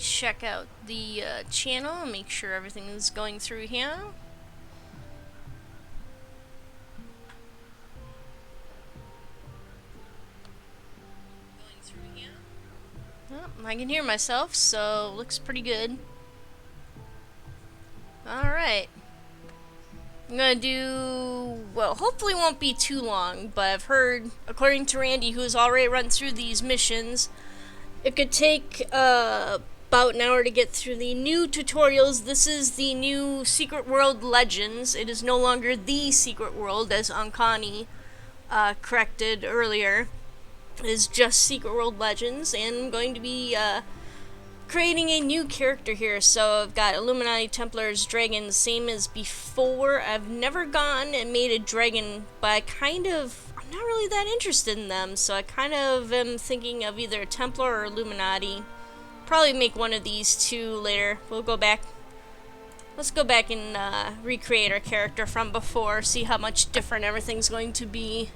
check out the channel and make sure everything is going through here. Oh, I can hear myself, so looks pretty good. Alright. I'm gonna do, well, hopefully won't be too long, but I've heard, according to Randy, who has already run through these missions, it could take about an hour to get through the new tutorials. This is the new Secret World Legends. It is no longer the Secret World, as Ankani corrected earlier. It is just Secret World Legends, and I'm going to be creating a new character here. So I've got Illuminati, Templars, Dragons, same as before. I've never gone and made a dragon, but I'm not really that interested in them, so I kind of am thinking of either Templar or Illuminati. Probably make one of these two later. Let's go back and recreate our character from before, see how much different everything's going to be.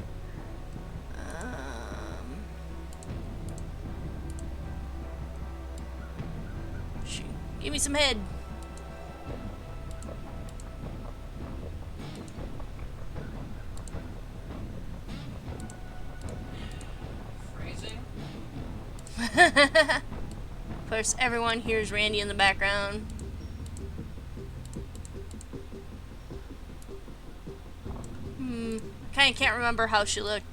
Shoot. Give me some head. Of course, everyone hears Randy in the background. Kinda can't remember how she looked.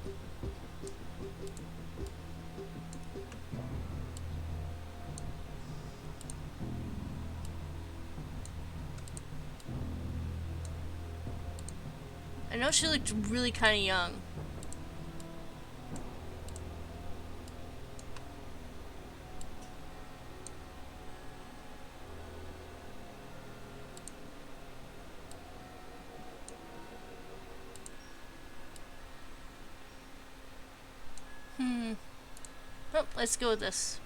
I know she looked really kinda young. Oh, let's go with this.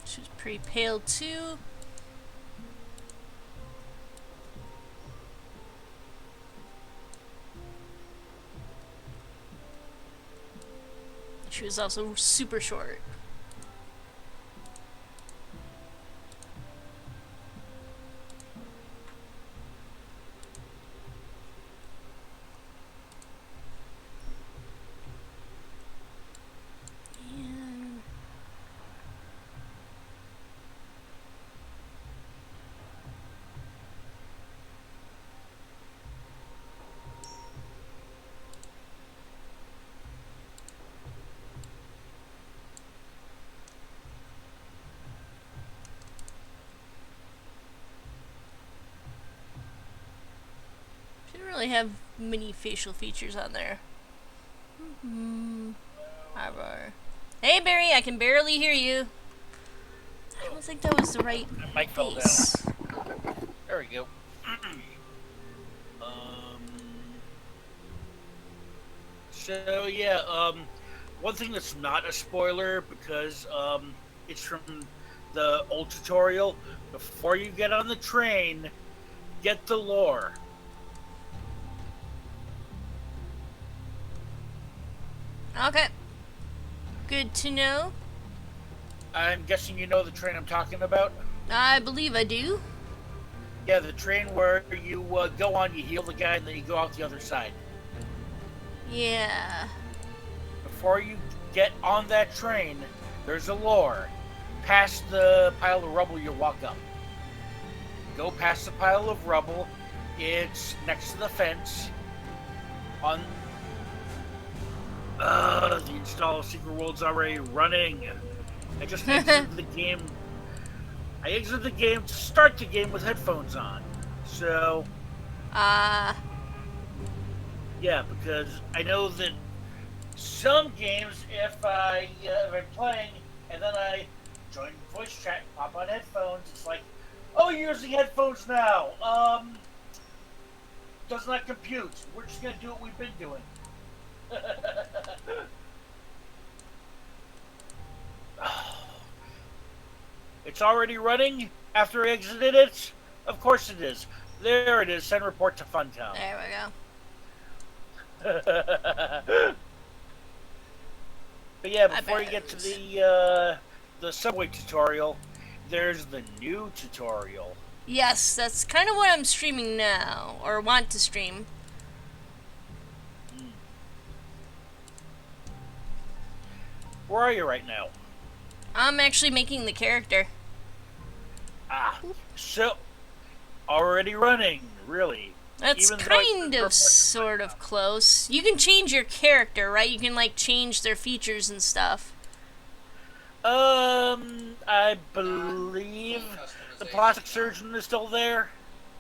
She's pretty pale too. She was also super short. She didn't really have many facial features on there. Hey Barry, I can barely hear you. I don't think that was the right mic fell down. face. There we go. So yeah, one thing that's not a spoiler because it's from the old tutorial. Before you get on the train, get the lore. Okay. Good to know. I'm guessing you know the train I'm talking about? I believe I do. Yeah, the train where you go on, you heal the guy, and then you go out the other side. Yeah. Before you get on that train, there's a lore. Past the pile of rubble, you'll walk up. Go past the pile of rubble. It's next to the fence. On the install of Secret World's already running. I just exited the game. I exited the game to start the game with headphones on. So, yeah, because I know that some games, if I'm playing And then I join voice chat, pop on headphones. It's like, oh, you're using headphones now. Does not compute. We're just gonna do what we've been doing. It's already running after I exited it? Of course it is. There it is. Send report to Funtown. There we go. But yeah, I before bet you get it to was. the subway tutorial, there's the new tutorial. Yes, that's kind of what I'm streaming now, or want to stream. Where are you right now? I'm actually making the character. Ah, so already running, really. That's Even though kind of sort of close. You can change your character, right? You can like change their features and stuff. I believe the plastic surgeon is still there.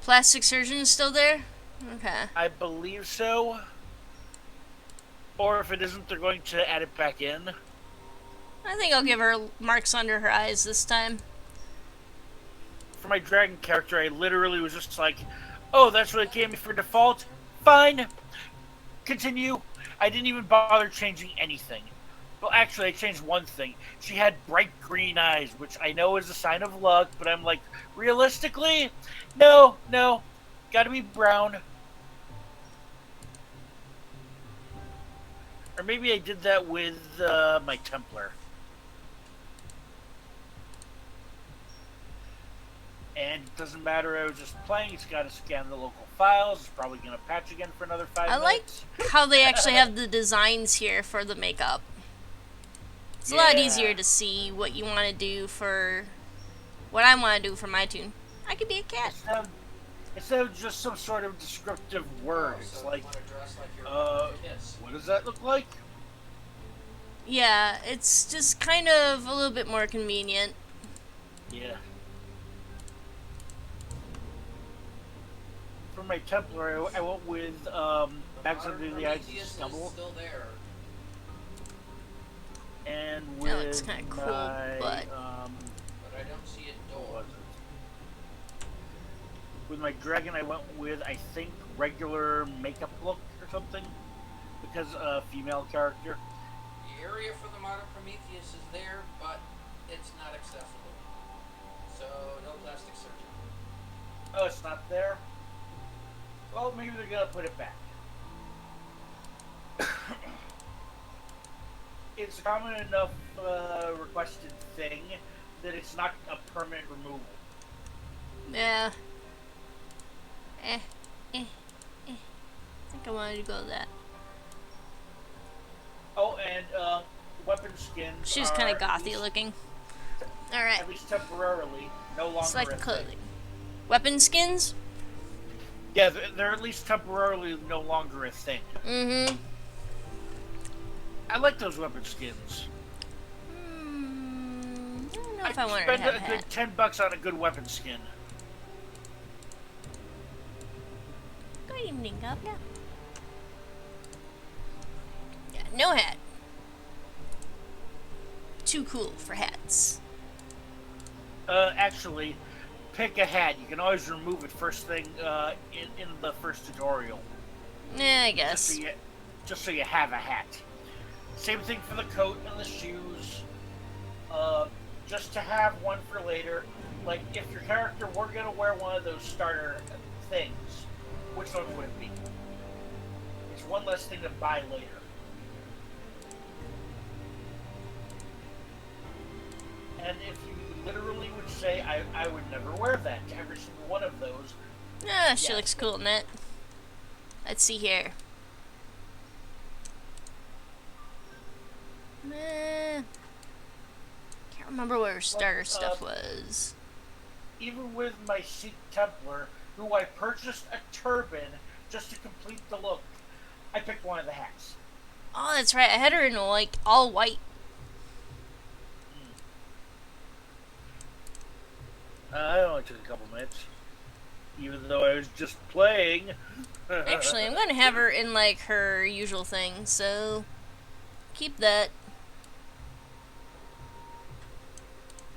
Plastic surgeon is still there? Okay. I believe so. Or if it isn't, they're going to add it back in. I think I'll give her marks under her eyes this time. For my dragon character, I literally was just like, oh, that's what it gave me for default? Fine. Continue. I didn't even bother changing anything. Well, actually, I changed one thing. She had bright green eyes, which I know is a sign of luck, but I'm like, realistically? No. Gotta be brown. Or maybe I did that with my Templar. And it doesn't matter, I was just playing, it's got to scan the local files, it's probably going to patch again for another 5 I like minutes. how they actually have the designs here for the makeup. It's a lot easier to see what you want to do for what I want to do for my tune. I could be a cat. Instead of just some sort of descriptive words, like, what does that look like? Yeah, it's just kind of a little bit more convenient. Yeah. For my Templar, I went with Bags Under the Eyes of Stubble. And with That looks kind of cool, my, but I don't see it what door. was it? With my dragon, I went with, I think, regular makeup look or something, because female character. The area for the modern Prometheus is there, but it's not accessible. So no plastic surgeon. Oh, it's not there? Well, maybe they're gonna put it back. It's a common enough requested thing that it's not a permanent removal. yeah. I think I wanted to go with that. Oh, and weapon skins. She's are kind of at gothy least- looking. Alright. At least temporarily, no longer. Select a thing. clothing. Weapon skins? Yeah, they're at least temporarily no longer a thing. Mm-hmm. I like those weapon skins. I don't know if I I'd want her to spend have a a hat. good $10 on a good weapon skin. Good evening, Governor. Yeah, no hat. Too cool for hats. Actually, pick a hat. You can always remove it first thing in the first tutorial. Yeah, I Just guess. so you have a hat. Same thing for the coat and the shoes. Just to have one for later. Like, if your character were going to wear one of those starter things, which one would it be? It's one less thing to buy later. And if you literally would say, I would never wear that to every single one of those, Ah, she Yeah. looks cool in it. Let's see here. Can't remember what her starter stuff was. even with my Sikh Templar, who I purchased a turban just to complete the look, I picked one of the hats. Oh, that's right. I had her in like all white. I only took a couple minutes, even though I was just playing. Actually, I'm gonna have her in like her usual thing, so keep that.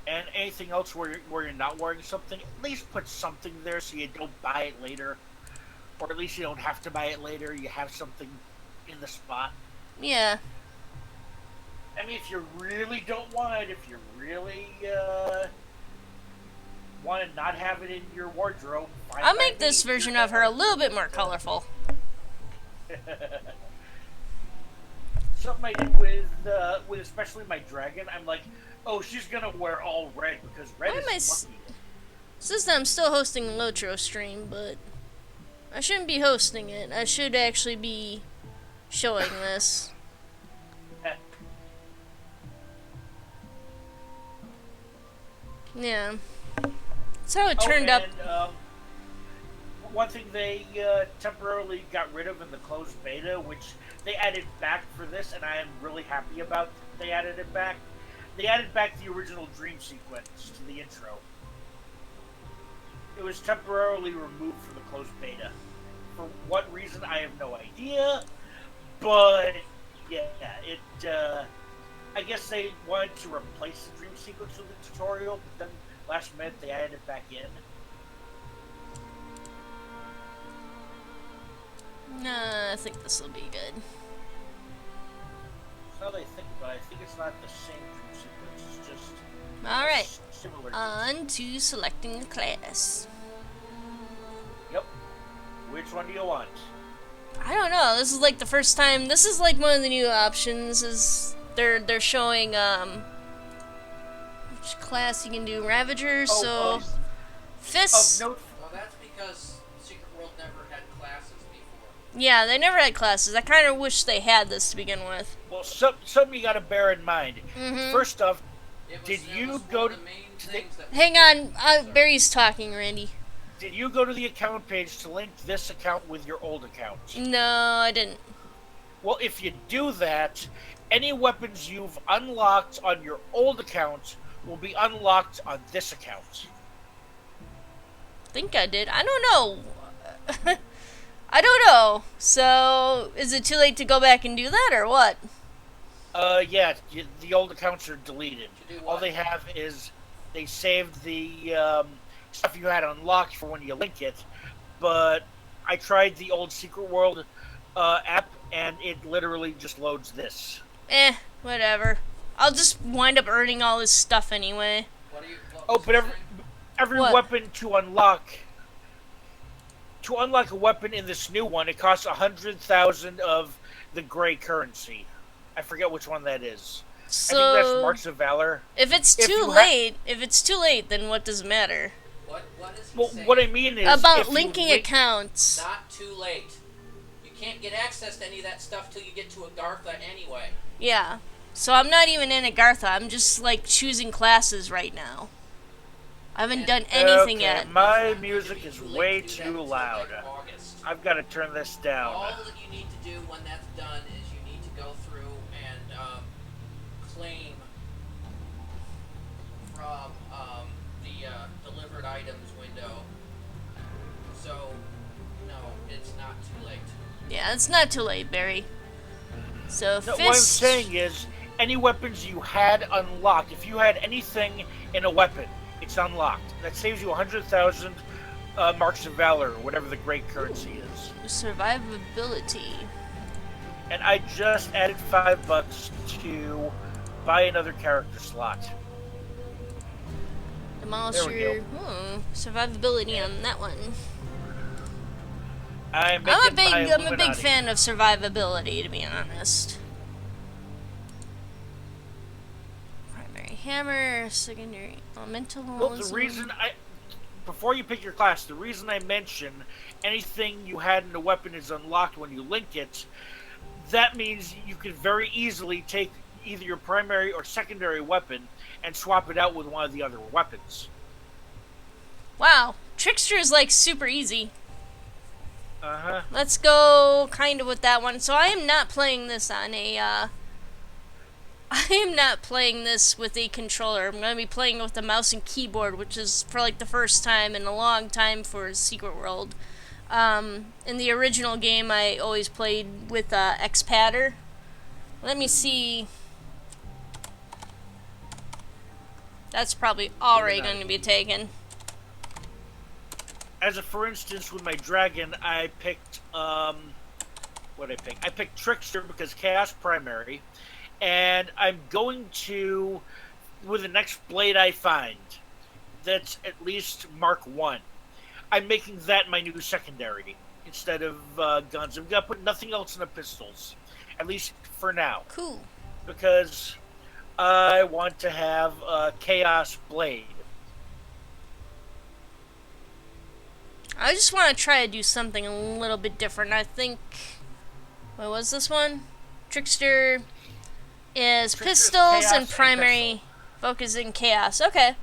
And anything else where you're not wearing something, at least put something there so you don't buy it later. Or at least you don't have to buy it later. You have something in the spot. Yeah. I mean, if you really don't want it, if you really want to not have it in your wardrobe, fine I'll by make me. this version of her a little bit more colorful. Something I did with especially my dragon, I'm like, oh, she's gonna wear all red because red Why am I is lucky. It says that I'm still hosting a Lotro stream, but I shouldn't be hosting it. I should actually be showing this. Yeah. That's how it turned up. One thing they temporarily got rid of in the closed beta, which they added back for this, and I am really happy about they added it back. They added back the original dream sequence to the intro. It was temporarily removed from the closed beta. For what reason, I have no idea. But, yeah, I guess they wanted to replace the dream sequence with the tutorial, but then last minute they added it back in. Nah, I think this will be good. That's how they think about it. I think it's not the same dream sequence. It's just Alright, similar. on to selecting a class. Yep. Which one do you want? I don't know, this is like the first time, this is like one of the new options, is they're showing, which class you can do, Ravagers, so, Fists, Note. Well, that's because Secret World never had classes before. yeah, they never had classes, I kind of wish they had this to begin with. Well, something you got to bear in mind. Mm-hmm. First off, It was, Did it you was go one to- of the main to the- things that Hang on, Barry's talking, Randy. did you go to the account page to link this account with your old account? No, I didn't. Well, if you do that, any weapons you've unlocked on your old account will be unlocked on this account. Think I did. I don't know. I don't know. So, is it too late to go back and do that, or what? Yeah, the old accounts are deleted. To do All what? they have is they saved the stuff you had unlocked for when you link it. But I tried the old Secret World app, and it literally just loads this. Whatever. I'll just wind up earning all this stuff anyway. What are you? What Oh, was but you every saying? every What? weapon to unlock a weapon in this new one, it costs 100,000 of the gray currency. I forget which one that is. I think that's So, Marks of Valor. if it's if too you ha- late, then what does it matter? What is he Well, saying? what I mean is About if you linking link- accounts. Not too late. You can't get access to any of that stuff till you get to Agartha anyway. Yeah. So I'm not even in Agartha. I'm just like choosing classes right now. I haven't done anything Okay, yet. my It's not music gonna be is too late way to do that too until, loud. like, August. I've got to turn this down. All that you need to do when that's done is you need to go through and claim from the delivered items window. So, no, it's not too late. Yeah, it's not too late, Barry. So, No, what I'm Fist. saying is, any weapons you had unlocked, if you had anything in a weapon, it's unlocked. That saves you 100,000 Marks of Valor, or whatever the great currency is. Survivability. And I just added $5 to buy another character slot. Demolish There we your survivability on that one. I'm I'm a big fan of survivability, to be honest. Primary hammer, secondary elemental. Well, the reason before you pick your class, the reason I mention anything you had in a weapon is unlocked when you link it, that means you could very easily take either your primary or secondary weapon and swap it out with one of the other weapons. Wow, Trickster is like super easy. Uh-huh. Let's go kind of with that one. So I am not playing this on a, I am not playing this with a controller. I'm going to be playing with a mouse and keyboard, which is for like the first time in a long time for Secret World. In the original game, I always played with X-Padder. Let me see. That's probably already Even going to be taken. As a for instance, with my dragon, I picked what did I pick? I picked Trickster because Chaos primary, and I'm going to, with the next blade I find that's at least Mark 1, I'm making that my new secondary instead of guns. I'm going to put nothing else in the pistols, at least for now, Cool. because I want to have a Chaos Blade. I just want to try to do something a little bit different. I think. What was this one? Trickster is Trickster's pistols Chaos and and primary pistol. focus in chaos. Okay.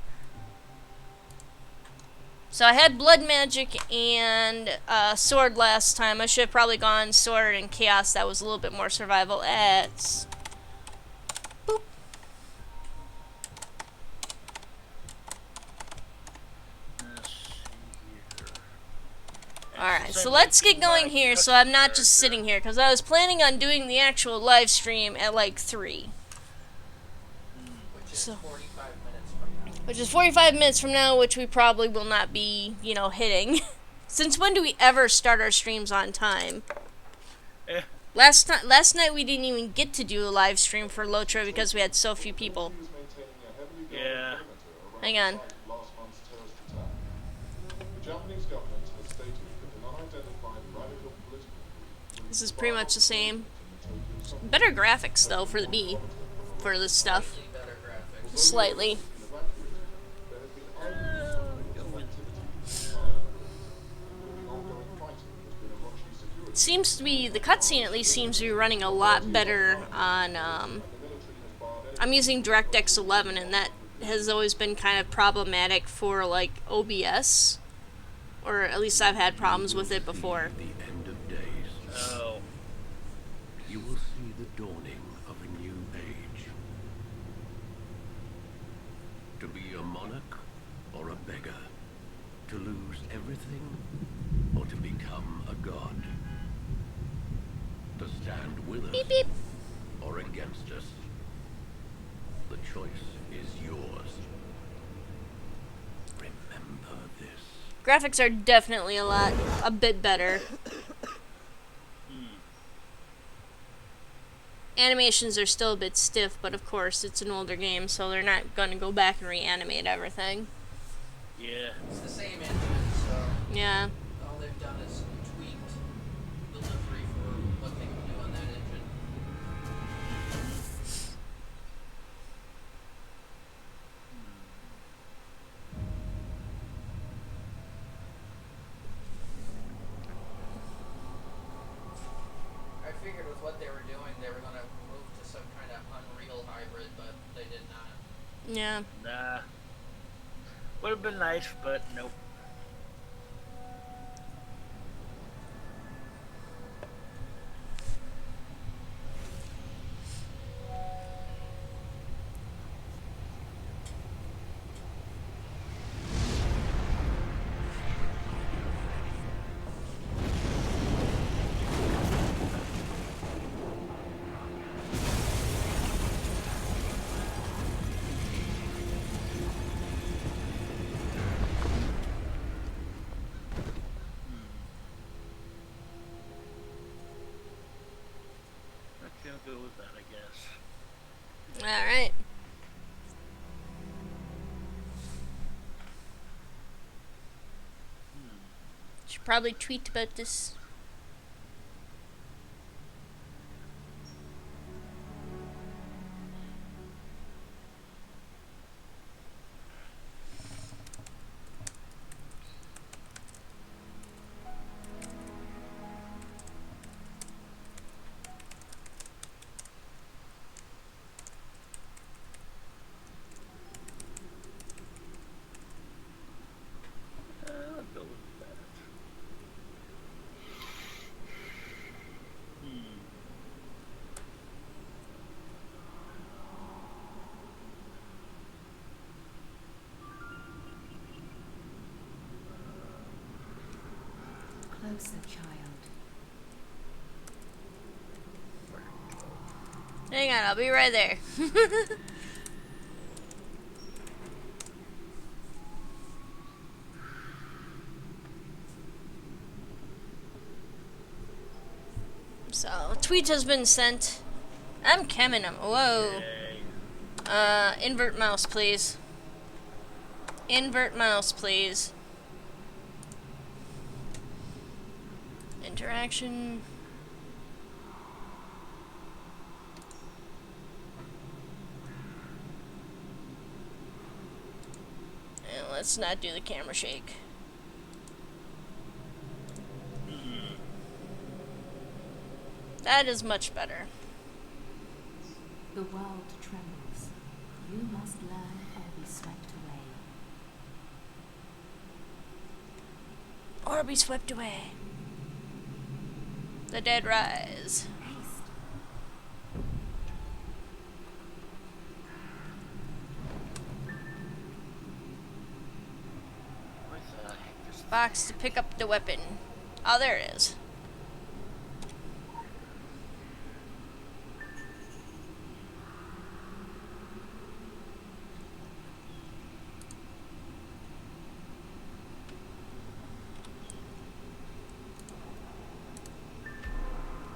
So I had blood magic and sword last time. I should have probably gone sword and chaos. That was a little bit more survival. Boop. Alright, so let's get going here so I'm not just sitting here, because I was planning on doing the actual live stream at like 3. Which is So- 45 minutes from now. Which is 45 minutes from now, which we probably will not be, hitting. Since when do we ever start our streams on time? Eh, Last night we didn't even get to do a live stream for Lotro because we had so few people. yeah. Hang on. This is pretty much the same. Better graphics though for this stuff. Slightly better graphics. Slightly. Seems to be, the cutscene at least seems to be running a lot better on, I'm using DirectX 11, and that has always been kind of problematic for, like, OBS. Or at least I've had problems with it before. The end of days, Oh. you will see the dawning of a new age. To be a monarch or a beggar, to lose everything or to become a god. To stand with us Beep beep. or against us. The choice is yours. Remember this. Graphics are definitely a bit better. Animations are still a bit stiff, but of course it's an older game, so they're not going to go back and reanimate everything. Yeah. It's the same engine, so Yeah. all they've done is tweaked delivery for what they can do on that engine. I figured with what they were doing, they were going to move to some kind of Unreal hybrid, but they did not. Yeah. Nah. Would have been nice, but nope. I can't go with that, I guess. Alright. Should probably tweet about this. I'll go with that. Closer, child. Hang on, I'll be right there. tweet has been sent. I'm camming him. Whoa. Invert mouse, please. Invert mouse, please. Interaction. And let's not do the camera shake. That is much better. The world trembles. You must learn or be swept away. Or be swept away. The dead rise. Haste. Where the heck is Box to pick up the weapon. Oh, there it is.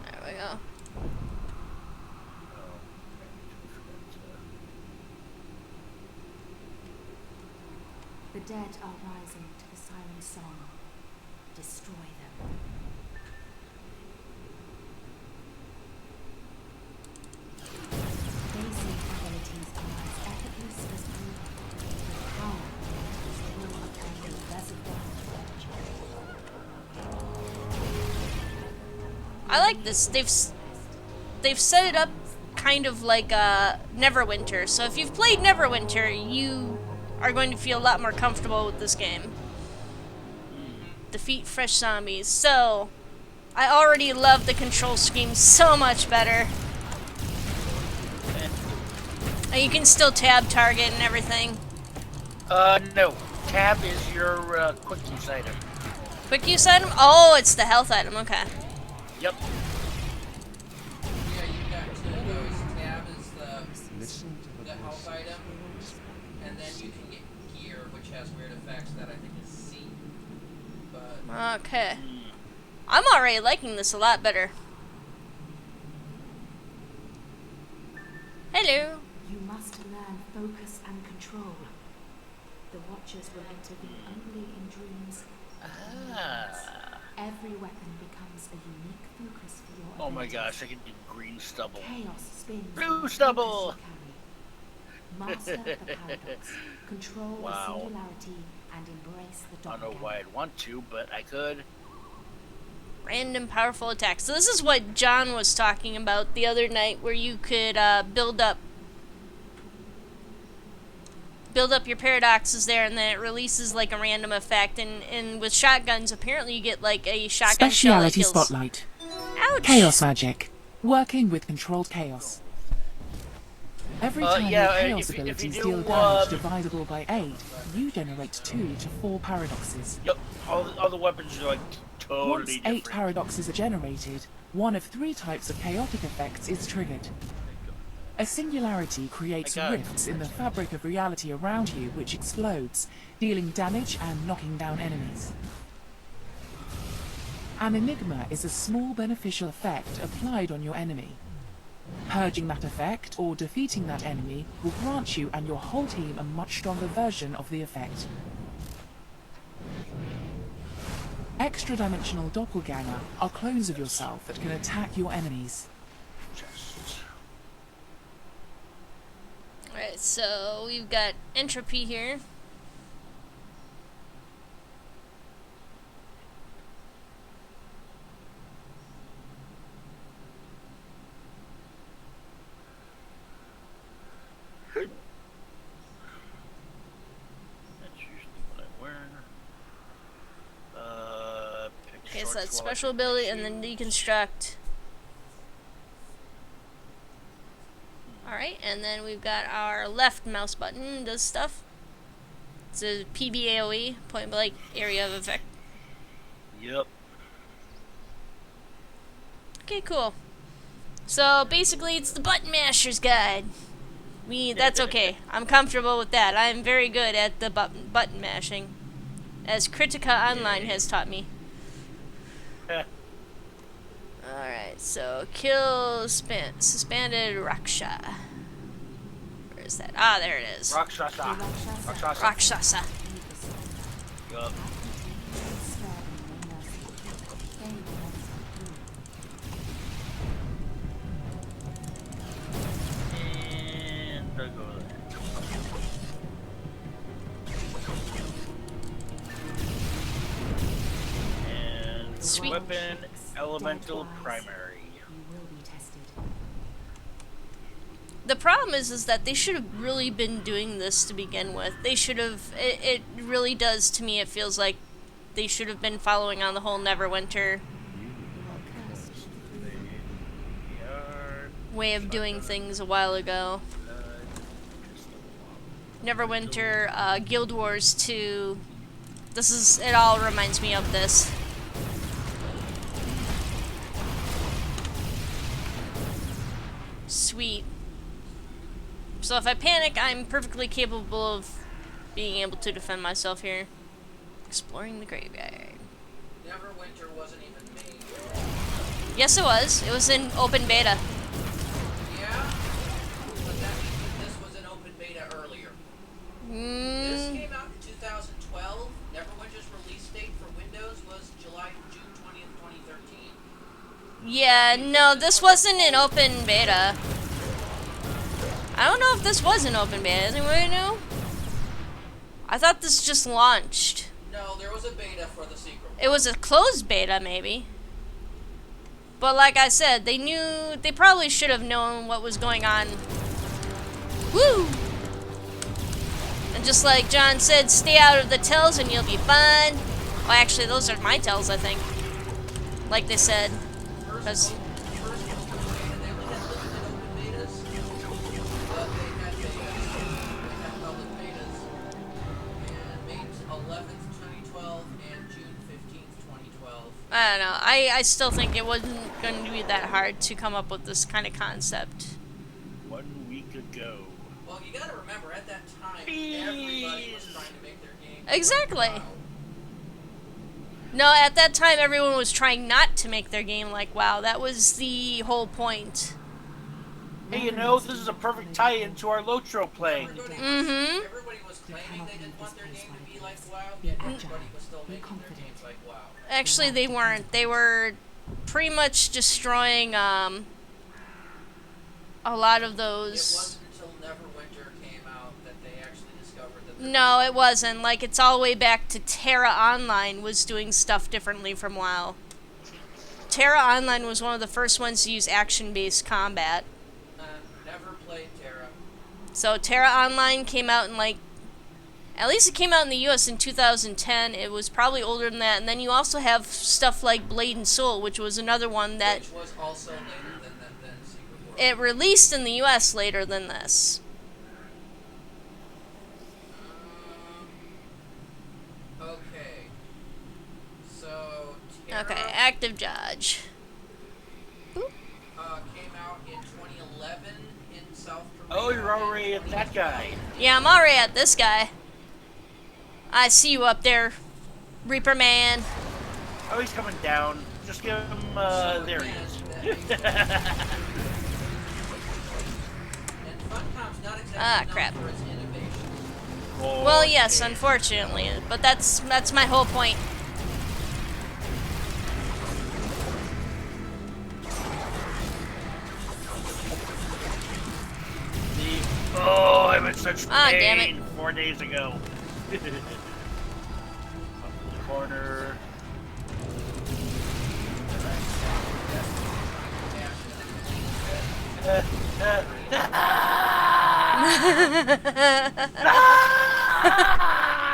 There we go. The dead are rising to the siren song. Destroy them. Basic abilities are as effortless as breathing. The power is full upon the reservoir of energy. I like this. They've set it up kind of like Neverwinter. So if you've played Neverwinter, you are going to feel a lot more comfortable with this game. Defeat fresh zombies. So I already love the control scheme so much better. And you can still tab target and everything. No. Tab is your quick use item. Quick use item? Oh, it's the health item. Okay. Yep. Yeah, you got two of those. Tab is the health item, and then you can get gear, which has weird effects that I think is C. But Okay. I'm already liking this a lot better. Hello. You must learn focus and control. The Watchers will intervene only in dreams. Every weapon becomes a unique focus for your Oh my abilities. gosh, I can do green stubble. Chaos spins. Blue on the stubble! focus you carry. Master the paradox. Control Wow. the singularity and embrace the I don't know doppelganger. why I'd want to, but I could. Random powerful attacks. So this is what John was talking about the other night, where you could build up your paradoxes there, and then it releases like a random effect. And with shotguns, apparently you get like a shotgun shell that Speciality kills. Spotlight. Ouch! Chaos magic. Working with controlled chaos. Every time yeah, your chaos if you abilities do, deal damage divisible by 8, you generate 2 to 4 paradoxes. Yep, all the weapons are like totally Once 8 different. paradoxes are generated, one of 3 types of chaotic effects is triggered. A singularity creates I got it. rifts in the fabric of reality around you which explodes, dealing damage and knocking down enemies. An enigma is a small beneficial effect applied on your enemy. Purging that effect or defeating that enemy will grant you and your whole team a much stronger version of the effect. Extra-dimensional doppelganger are clones of yourself that can attack your enemies. Alright, so we've got entropy here. That's usually what I wear. Pick Okay, so short that's sword, special ability and then deconstruct. Alright, and then we've got our left mouse button does stuff. It's a PBAOE, point blank area of effect. Yep. Okay, cool. So basically it's the button masher's guide. That's okay. I'm comfortable with that. I'm very good at the button mashing, as Critica Online has taught me. Alright, so kill suspended Raksha. Where is that? Ah, there it is. Rakshasa. Rakshasa. Rakshasa. Yup. And there go that. And Sweet. weapon, elemental, primary. You will be tested. The problem is that they should have really been doing this to begin with. They should have. It really does to me. It feels like they should have been following on the whole Neverwinter way of doing things a while ago. Neverwinter, Guild Wars 2. It all reminds me of this. Sweet. So if I panic, I'm perfectly capable of being able to defend myself here. Exploring the graveyard. Neverwinter wasn't even made. Yes, it was. It was in open beta. Yeah? But that means that this was an open beta earlier. This came out in 2012. Neverwinter's release date for Windows was June 20th, 2013. Yeah, no, this wasn't an open beta. I don't know if this was an open beta. Anybody know? I thought this just launched. No, there was a beta for the secret. It was a closed beta, maybe. But like I said, they probably should have known what was going on. Woo! And just like John said, stay out of the tells and you'll be fine. Well, actually, those are my tells, I think. Like they said. Because First open beta, they only had limited open betas. But they had betas. They had public betas. And May 11th, 2012 and June 15th, 2012. I don't know. I still think it wasn't going to be that hard to come up with this kind of concept. 1 week ago. Well, you gotta remember, at that time, everybody was trying to make their game. Exactly. Wow. No, at that time, everyone was trying not to make their game like WoW. That was the whole point. Hey, you know, this is a perfect tie-in to our Lotro play. Everybody was claiming they didn't want their game to be like WoW, yet everybody was still making their games like WoW. Actually, they weren't. They were pretty much destroying a lot of It those. wasn't until Neverwinter came out that they actually discovered that. No, it wasn't. Like, it's all the way back to Terra Online was doing stuff differently from WoW. Terra Online was one of the first ones to use action-based combat. Never played Terra. So Terra Online came out in at least it came out in the US in 2010. It was probably older than that. And then you also have stuff like Blade and Soul, which was another one that Which was also later than Secret World. it released in the US later than this. Okay. So Terra Okay, Active Dodge. came out in 2011 in South Korea. Oh, you're already at that guy. Yeah, I'm already at this guy. I see you up there, Reaper Man. Oh, he's coming down. Just give him, there he is. And Funcom's not exactly Ah, known crap. for its innovation. Well, yes, unfortunately, but that's my whole point. Oh, I'm in such Ah, damn it. pain 4 days ago. Up in the corner.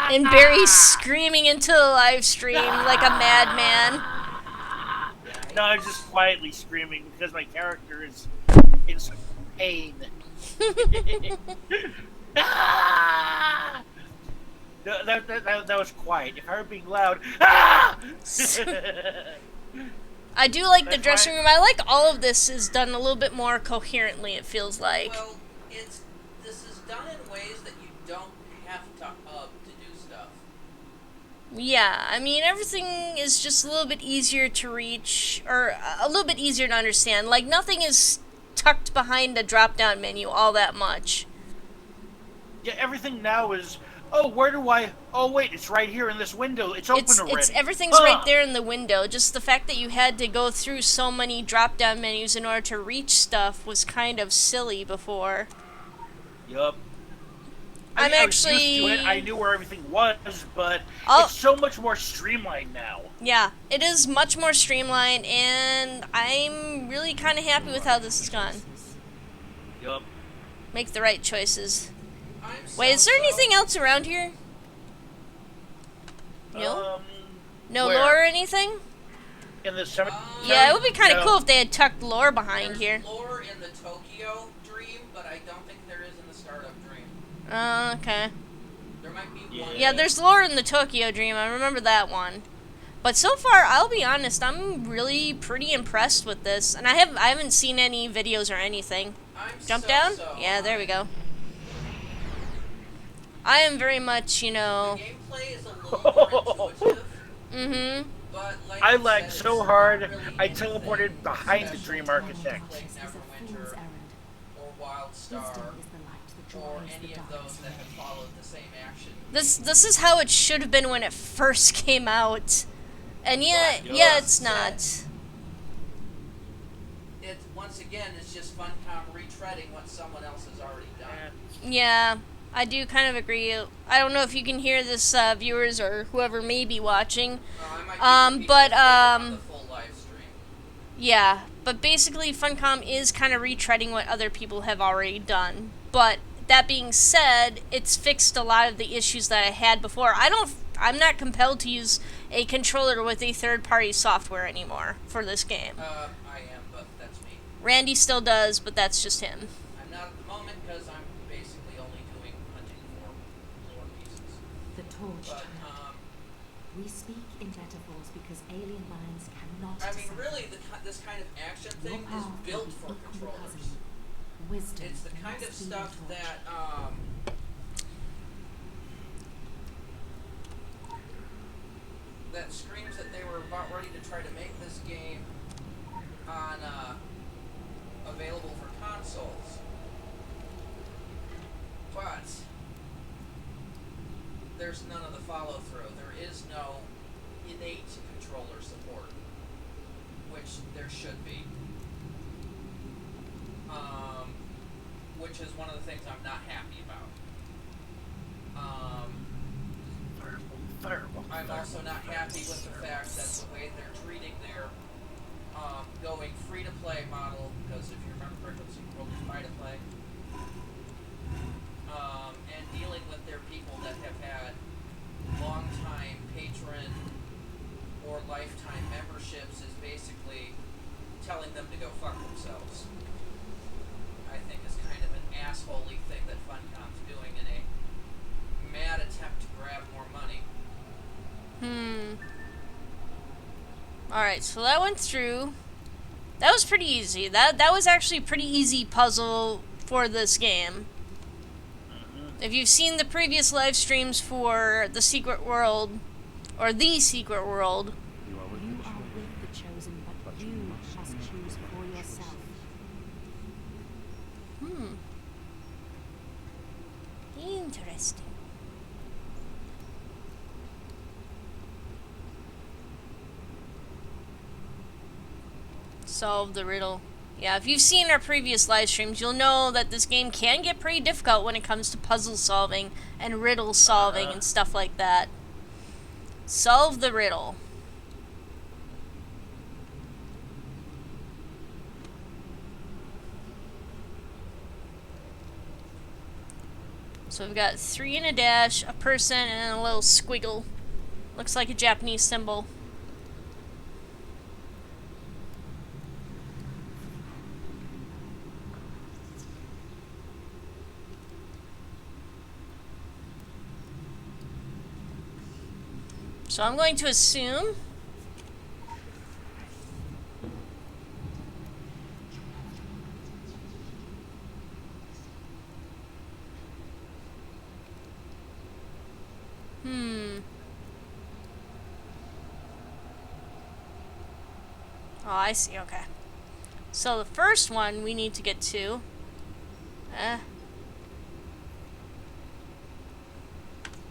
And Barry screaming into the live stream like a madman. No, I'm just quietly screaming because my character is in some pain. That was quiet. If I were being loud, I do like the That's dressing why- room. I like all of this is done a little bit more coherently, it feels like. Well, this is done in ways that you don't have to do stuff. Yeah, I mean, everything is just a little bit easier to reach, or a little bit easier to understand. Like, nothing is tucked behind a drop-down menu all that much. Yeah, everything now is. Oh, where do I? Oh, wait, it's right here in this window. It's open already. It's everything's right Huh. there in the window. Just the fact that you had to go through so many drop-down menus in order to reach stuff was kind of silly before. Yup. I'm I was actually- used to it. I knew where everything was, but I'll- it's so much more streamlined now. Yeah, it is much more streamlined, and I'm really kind of happy with how this has gone. Yup. Make the right choices. I'm Wait, is there so-so. anything else around here? No? No where? lore or anything? In the cemetery? Yeah, it would be kind of No. cool if they had tucked lore behind There's here. lore in the Tokyo Dream, but I don't think there is in the Startup Dream. Okay. There might be Yeah. one. Yeah, there's lore in the Tokyo Dream. I remember that one. But so far, I'll be honest, I'm really pretty impressed with this. And I haven't seen any videos or anything. I'm Jump so-so down? Yeah, there we on go. I am very much, it. The gameplay is a little more intuitive, but like I you lagged said, so it's hard, not really I anything teleported behind the special Dream to Architect. Like This is a fool's Neverwinter errand. or Wildstar Wisdom is the light that or draws the any of darkness those that away. have followed the same action. This is how it should have been when it first came out. And yeah, But, yeah, like it's I not. said, It once again is just Funcom retreading what someone else has already done. Yeah, I do kind of agree. I don't know if you can hear this, viewers or whoever may be watching. I might be But, on the full live stream. Yeah, but basically Funcom is kind of retreading what other people have already done. But that being said, it's fixed a lot of the issues that I had before. I'm not compelled to use a controller with a third-party software anymore for this game. I am, but that's me. Randy still does, but that's just him. I'm not at the moment because I'm basically only doing hunting for lore pieces. The torch. But We speak in metaphors because alien minds cannot I mean, decipher. really, this kind of action Your thing is path will built be for equally controllers. puzzling. Wisdom It's the kind of must be stuff your torch. that that screams that they were about ready to try to make this game on available for consoles, but there's none of the follow through. There is no innate controller support, which there should be. Which is one of the things I'm not happy about. Fireball. I'm also not happy with the fact that the way they're treating their going free to play model, because if you remember correctly, Super Bowl was buy to play, and dealing with their people that have had long time patron or lifetime memberships is basically telling them to go fuck themselves. I think is kind of an assholey thing that Funcom's doing in a mad attempt to grab more money. Alright, so that went through. That was pretty easy. That was actually a pretty easy puzzle for this game. If you've seen the previous live streams for the Secret World, or the Secret World, You are with the chosen, but you must choose for yourself. Interesting. Solve the riddle. Yeah, if you've seen our previous live streams, you'll know that this game can get pretty difficult when it comes to puzzle solving and riddle solving and stuff like that. Solve the riddle. So we've got 3 and a dash, a person, and a little squiggle. Looks like a Japanese symbol. So I'm going to assume Oh, I see. Okay. So the first one we need to get to.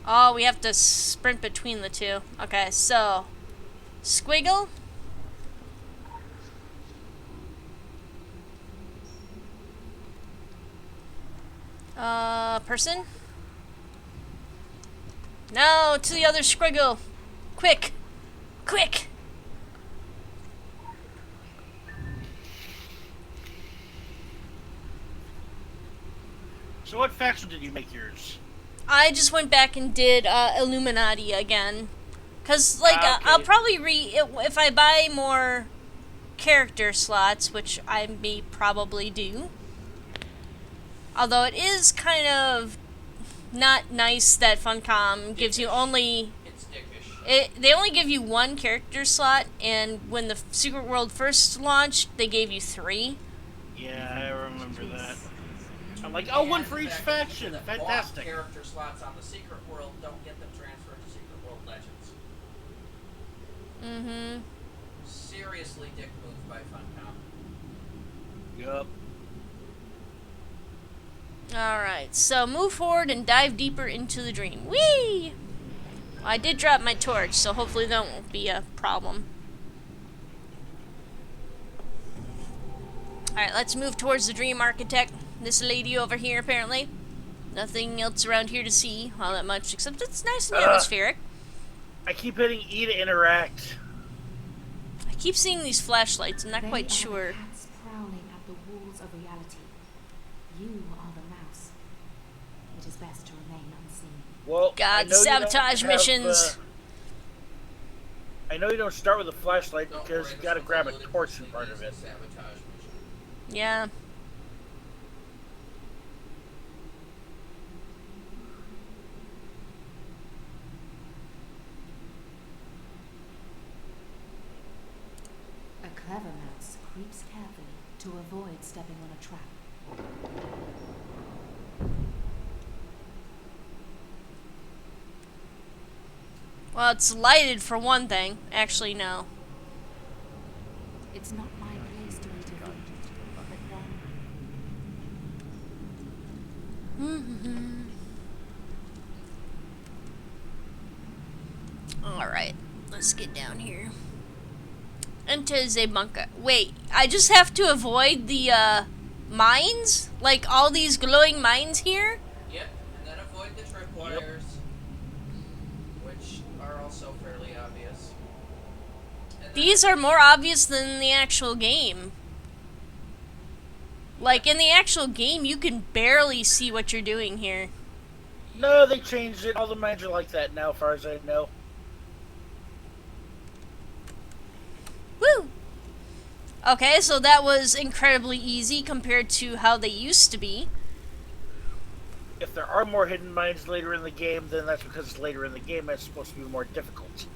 Oh, we have to sprint between the two. Okay, so squiggle. Person? No, to the other squiggle. Quick. Quick. So what faction did you make yours? I just went back and did Illuminati again. Cause like Okay. I'll probably if I buy more character slots, which I may probably do. Although it is kind of not nice that Funcom gives you only It's dickish. they only give you one character slot, and when the Secret World first launched, they gave you 3. Yeah, I remember that. I'm like, oh, one And for the each fact faction. that bought Fantastic. character slots on the Secret World don't get them transferred to Secret World Legends. Mm-hmm. Seriously dick move by Funcom. Yup. Alright, so move forward and dive deeper into the dream. Whee! Well, I did drop my torch, so hopefully that won't be a problem. Alright, let's move towards the Dream Architect. This lady over here, apparently. Nothing else around here to see all that much, except it's nice and atmospheric. I keep hitting E to interact. I keep seeing these flashlights, I'm not They quite are sure. the cats prowling at the walls of reality. You are the mouse. It is best to remain unseen. Well, God, I know you don't sabotage have, missions. I know you don't start with a flashlight Don't because worry, you gotta this grab a one's a torch in ludicrously front of it. easy sabotage mission. Yeah. A clever mouse creeps carefully to avoid stepping on a trap. Well, it's lighted for one thing. Actually, no. It's not my place to intervene, but then Alright, let's get down here. Enter the bunker. Wait, I just have to avoid the, mines? Like, all these glowing mines here? Yep, and then avoid the tripwires, which are also fairly obvious. And then These are more obvious than the actual game. Like, in the actual game, you can barely see what you're doing here. No, they changed it. All the mines are like that now, as far as I know. Woo! Okay, so that was incredibly easy compared to how they used to be. If there are more hidden mines later in the game, then that's because it's later in the game and it's supposed to be more difficult.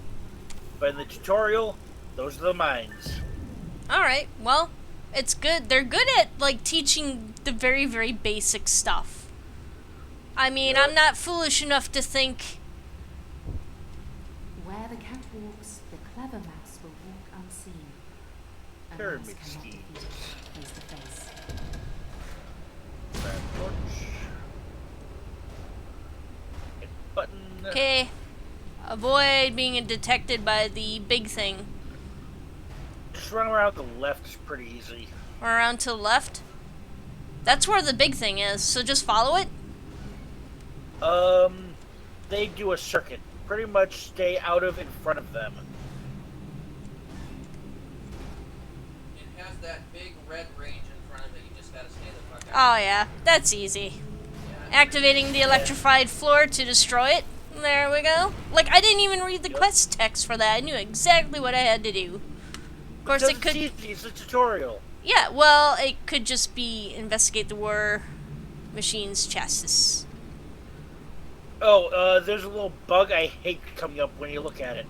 But in the tutorial, those are the mines. Alright, well, it's good. They're good at, like, teaching the very, very basic stuff. I mean, Yeah. I'm not foolish enough to think, where the cat walks, the clever mouse will walk unseen. A Pyramid mouse cannot scheme. defeat it face to face. Grab torch. Hit button. okay, avoid being detected by the big thing. Just run around the left is pretty easy. Or around to the left. That's where the big thing is, so just follow it. They do a circuit. Pretty much stay out of in front of them. it has that big red range in front of it. You just gotta stay the fuck Oh out. yeah, that's easy. Yeah. Activating the electrified floor to destroy it. There we go. Like, I didn't even read the Yep. quest text for that. I knew exactly what I had to do. Of course, Because it could... it's easy. It's a tutorial. Yeah, well, it could just be investigate the war machine's chassis. Oh, there's a little bug I hate coming up when you look at it.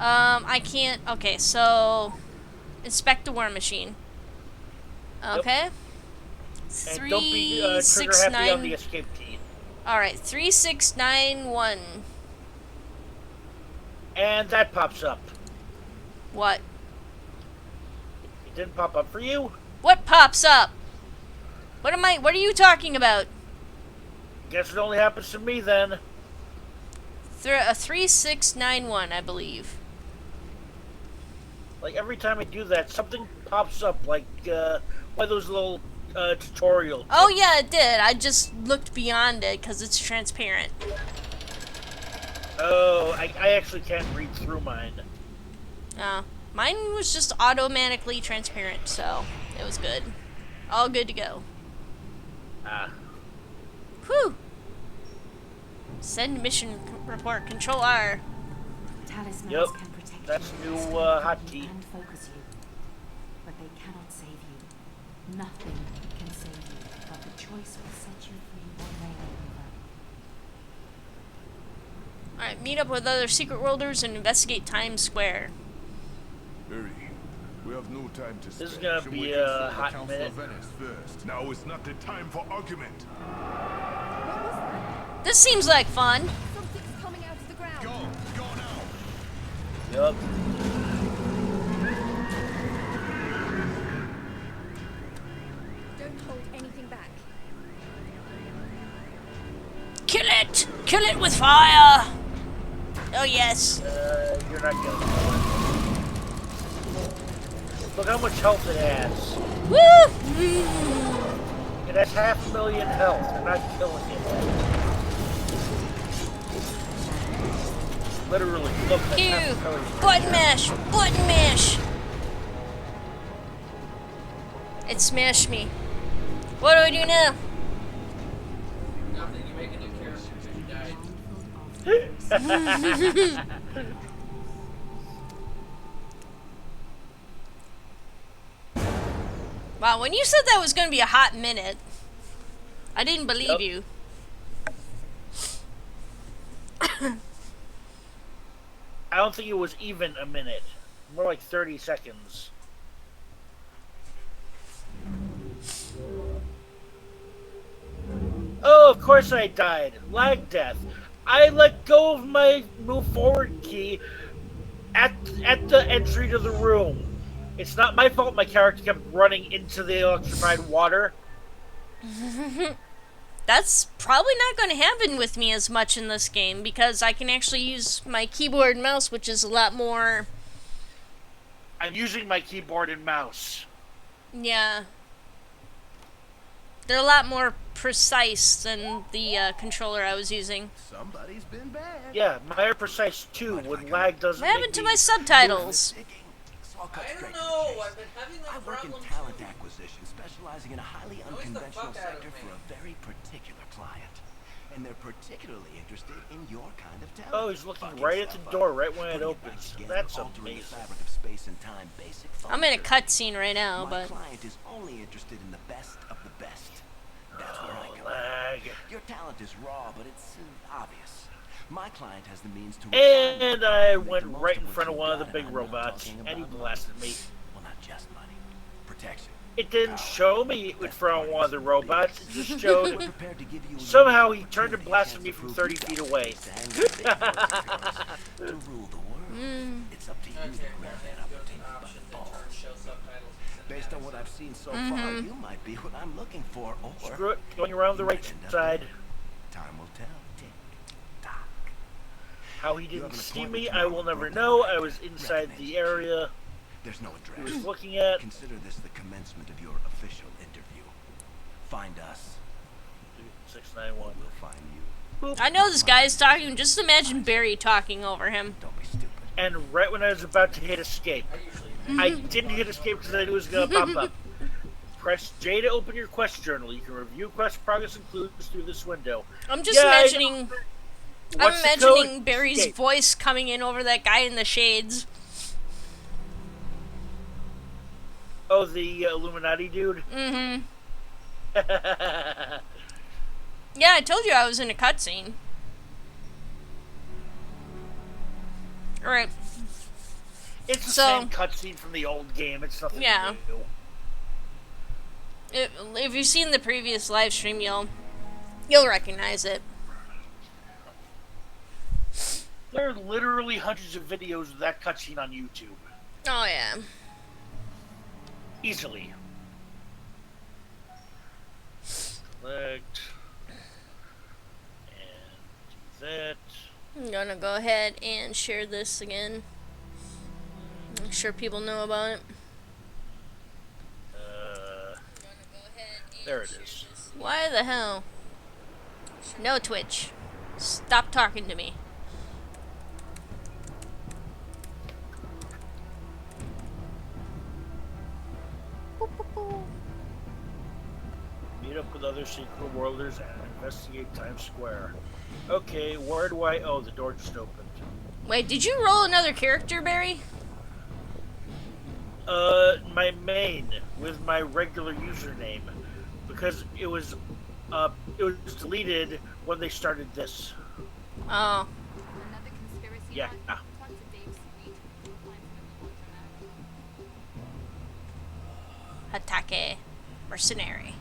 I can't... Okay, so... Inspect the war machine. Okay. And don't be trigger happy on the escape key. Alright, 3691. And that pops up. What? didn't pop up for you? What pops up? What are you talking about? Guess it only happens to me then. A 3691, I believe. Like every time I do that, something pops up, like one of those little tutorial. Oh yeah, it did. I just looked beyond it because it's transparent. Oh, I actually can't read through mine. Mine was just automatically transparent, so it was good. All good to go. Ah. Whew. Send mission report. Control R. Talismans Yep, can protect that's you, new, strengthen hotkey. you, and focus you, but they cannot save you. Nothing can save you, but the choice will set you free one day or another. Alright, meet up with other secret worlders and investigate Times Square. Hurry. We have no time to spare. This is gonna Should be we a consult the hot Council minute. of Venice first. Now is not the time for argument. This seems like fun. Something's coming out of the ground. Go now. Yup. Don't hold anything back. Kill it! Kill it with fire! Oh yes. You're not gonna. Look how much health it has. Woo! It has 500,000 health. They're not killing it. Literally, look. That's Ew! 500,000. Button mash! Button mash! It smashed me. What do I do now? Nothing. You make a new character because you died. Wow, when you said that was going to be a hot minute, I didn't believe Yep. you. I don't think it was even a minute. More like 30 seconds. Oh, of course I died. Lag death. I let go of my move forward key at the entry to the room. It's not my fault my character kept running into the electrified water. That's probably not going to happen with me as much in this game because I can actually use my keyboard and mouse, which is a lot more... I'm using my keyboard and mouse. Yeah. They're a lot more precise than the controller I was using. Somebody's been bad. Yeah, mine are precise too when lag doesn't What happened make to me my subtitles? So I'll cut I straight don't to the know. chase. I've been having that I work in problem talent too. acquisition, specializing in a highly Noise the unconventional fuck out of sector me. for a very particular client. And they're particularly interested in your kind of talent. Oh, he's looking Fucking right at the stuff door, up, right when it putting back opens. together, That's altering the amazing. fabric of space and time, basic I'm in a functions. cutscene right now, My but... client is only interested in the best of the best. That's where I come in. Lag. Your talent is raw, but it's obvious. My client has the means to refine And it I and make went the most right in what front of you've one of got, the big and I'm not robots, talking and he about blasted money. me. Well, not just money. Protection. It didn't show me in front of one of the robots, it just We're showed... prepared to give you Somehow an he turned and opportunity, a blasted chance me to from prove 30 you feet got away. this and the big work of yours. To rule the world. It's up to you Okay, to grab apparently that I have to go to opportunity the by options the and turn balls. show subtitles. to Based on what I've seen so far, you might be what I'm looking for, or Screw it, going around the you right might end up side. dead. Time will tell. Tick tock. How he You have didn't an see appointment me, I will tomorrow, never Broken know. Eye. I was inside the area There's no he address. was looking at. Consider this the commencement of your official interview. Find us, 691. we'll find you. I know this guy is talking, just imagine Barry talking over him. Don't be stupid. And right when I was about to hit escape, I didn't hit escape because I knew it was going to pop up. Press J to open your quest journal. You can review quest progress and clues through this window. I'm just Yeah, I imagining... I'm What's the imagining code? Barry's Escape. voice coming in over that guy in the shades. Oh, the Illuminati dude? Mm-hmm. Yeah, I told you I was in a cutscene. Alright. It's the So- same cutscene from the old game. It's nothing Yeah. new. If you've seen the previous live stream, you'll recognize it. There are literally hundreds of videos of that cutscene on YouTube. Oh yeah. easily. Collect and do that. I'm gonna go ahead and share this again. Make sure people know about it. There it is. Why the hell? No, Twitch. Stop talking to me. Boop, boop, boop. Meet up with other Secret Worlders and investigate Times Square. Okay, where do I... Oh, the door just opened. Wait, did you roll another character, Barry? My main with my regular username because it was deleted when they started this. Oh. Another conspiracy. Yeah. Talk to Dave Sweet. Find some Hatake. Mercenary.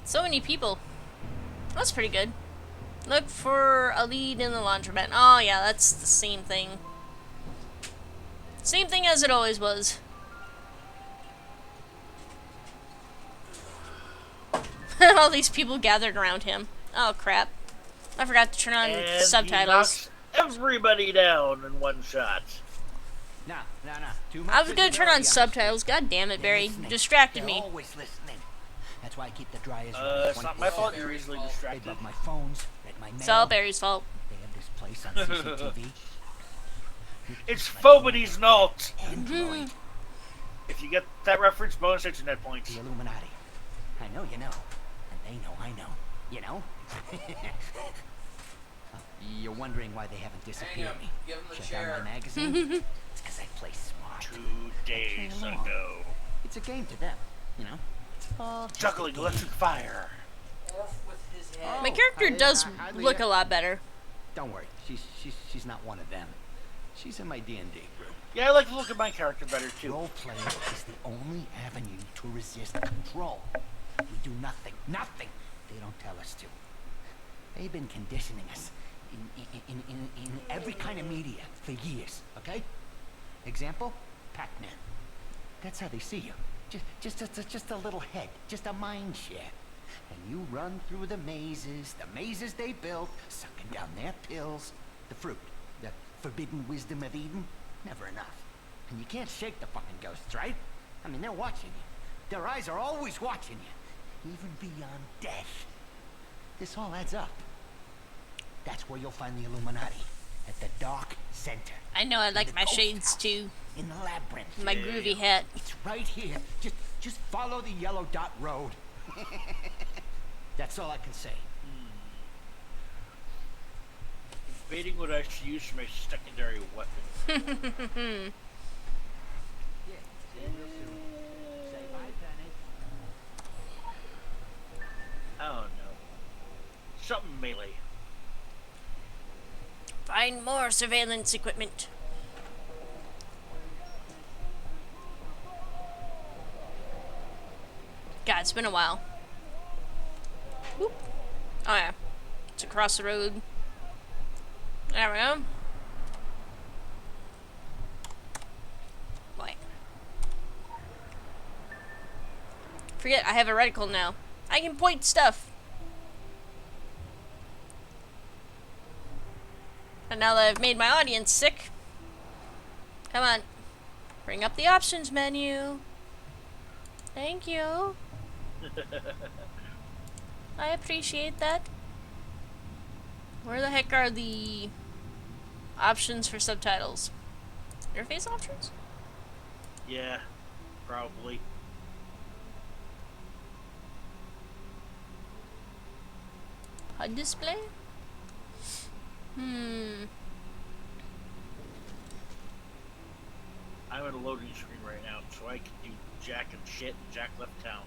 So many people. That's pretty good. Look for a lead in the laundromat. Oh yeah, that's the same thing. Same thing as it always was. All these people gathered around him. Oh crap. I forgot to turn on And subtitles. he knocks everybody down in one shot. No. Too much I was gonna turn on visibility subtitles. God damn it, They're Barry. listening. Distracted They're me. always listening. That's why I keep the dryers It's not my fault you're easily They distracted. love my phones, read my mail. It's all Barry's fault. They have this place on CCTV. It's Phobity's Nault. Android, If you get that reference, bonus internet points. the Illuminati. I know you know, and they know I know. You know? You're wondering why they haven't disappeared him. me. Give him the Check chair. out my magazine. It's because I play smart. 2 days Play along. ago. It's a game to them, you know? It's all just a Juggling game. electric fire. Off with his head. My character does hardly look ever- a lot better. Don't worry, she's not one of them. She's in my D&D group. Yeah, I like to look at my character better too. Role playing is the only avenue to resist control. We do nothing. They don't tell us to. They've been conditioning us in every kind of media for years. Okay? Example: Pac-Man. That's how they see you. Just a little head, just a mind share. And you run through the mazes they built, sucking down their pills. The fruit, the forbidden wisdom of Eden, never enough. And you can't shake the fucking ghosts, right? I mean, they're watching you. Their eyes are always watching you, even beyond death. This all adds up. That's where you'll find the Illuminati, at the dark center. I know I In like the my ghost shades house, too. in the labyrinth. My groovy hat. It's right here. Just follow the yellow dot road. That's all I can say. Debating what I should use for my secondary weapon. I don't know. Something melee. Find more surveillance equipment. God, it's been a while. Whoop. Oh yeah. It's across the road. There we go. Wait. Forget, I have a reticle now. I can point stuff. And now that I've made my audience sick, come on. Bring up the options menu. Thank you. I appreciate that. Where the heck are the options for subtitles? Interface options? Yeah, probably. HUD display? I'm at a loading screen right now, so I can do Jack and shit, and Jack left town.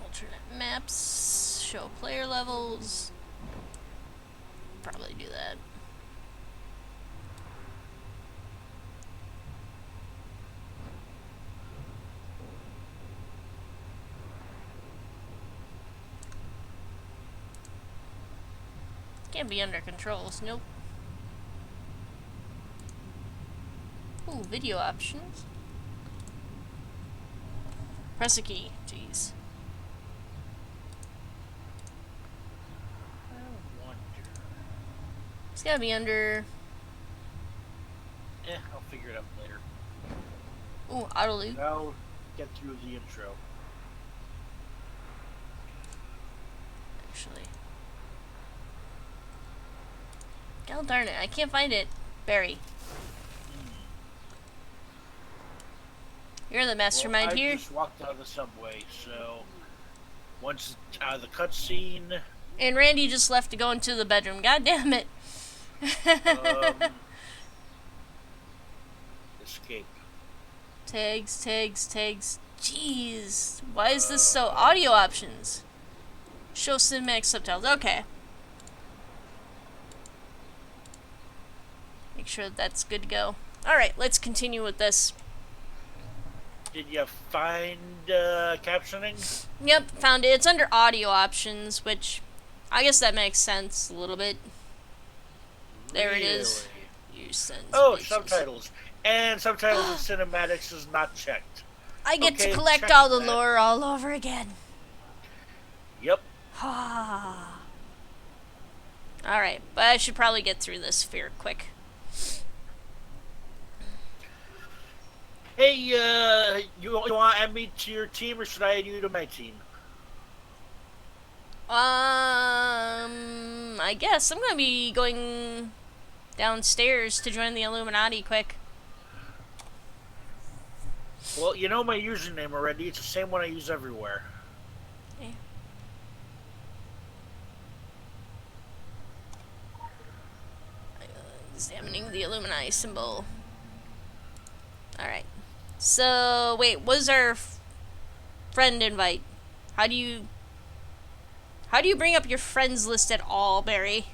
Alternate maps, show player levels. Probably do that. Can't be under controls. Nope. Ooh, video options. Press a key. Jeez. I wonder. It's gotta be under. I'll figure it out later. Ooh, auto loop. I'll get through the intro. Actually. God darn it, I can't find it. Barry. You're the mastermind Well, I here. just walked out of the subway, so once it's out of the cutscene, And Randy just left to go into the bedroom. God damn it. escape. Tags, tags, tags. Jeez. Why is this so? Audio options. Show cinematic subtitles. Okay. Make sure that that's good to go. Alright, let's continue with this. Did you find captioning? Yep, found it. It's under audio options, which I guess that makes sense a little bit. There it is. You sons of Oh, bitches. subtitles. And subtitles and cinematics is not checked. I get Okay, to collect check all the that. lore all over again. Yep. Ah. Alright, but I should probably get through this fair quick. Hey, you want to add me to your team, or should I add you to my team? I guess I'm gonna be going downstairs to join the Illuminati quick. Well, you know my username already. It's the same one I use everywhere. Okay. Examining the Illuminati symbol. Alright. So, wait, what is our friend invite? How do you bring up your friends list at all, Barry?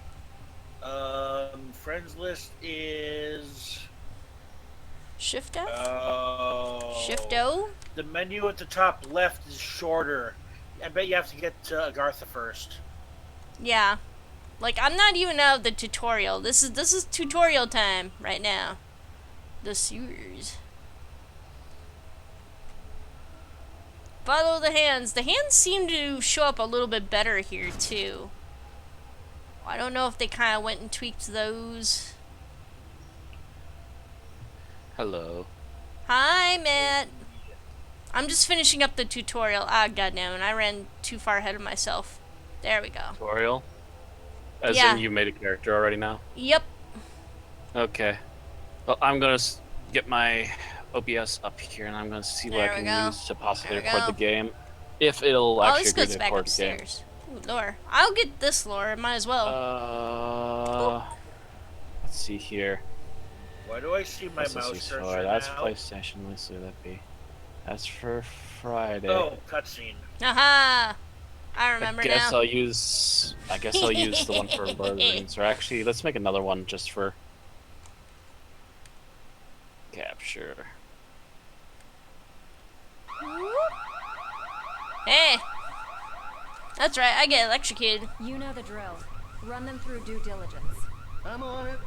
Friends list is... Shift F? Oh. Shift O? The menu at the top left is shorter. I bet you have to get to Agartha first. Yeah. Like, I'm not even out of the tutorial. This is tutorial time right now. The sewers. Follow the hands. The hands seem to show up a little bit better here, too. I don't know if they kind of went and tweaked those. Hello. Hi, Matt. I'm just finishing up the tutorial. Ah, goddammit, I ran too far ahead of myself. There we go. Tutorial? As Yeah. in you made a character already now? Yep. Okay. Well, I'm gonna get my OBS up here, and I'm gonna see what There I we can go. use to possibly There we record go. the game. If it'll Oh, actually this agree goes to back record the game. upstairs. Ooh, lore. I'll get this lore. Might as well. Let's see here. Why do I see my This mouse is cursor for, that's now? PlayStation. Let's see that be. That's for Friday. Oh, cutscene. Aha! I remember I guess now. I'll use the one for Lord of the Rings. Or actually, let's make another one just for capture. Hey! That's right, I get electrocuted. You know the drill. Run them through due diligence. I'm on it.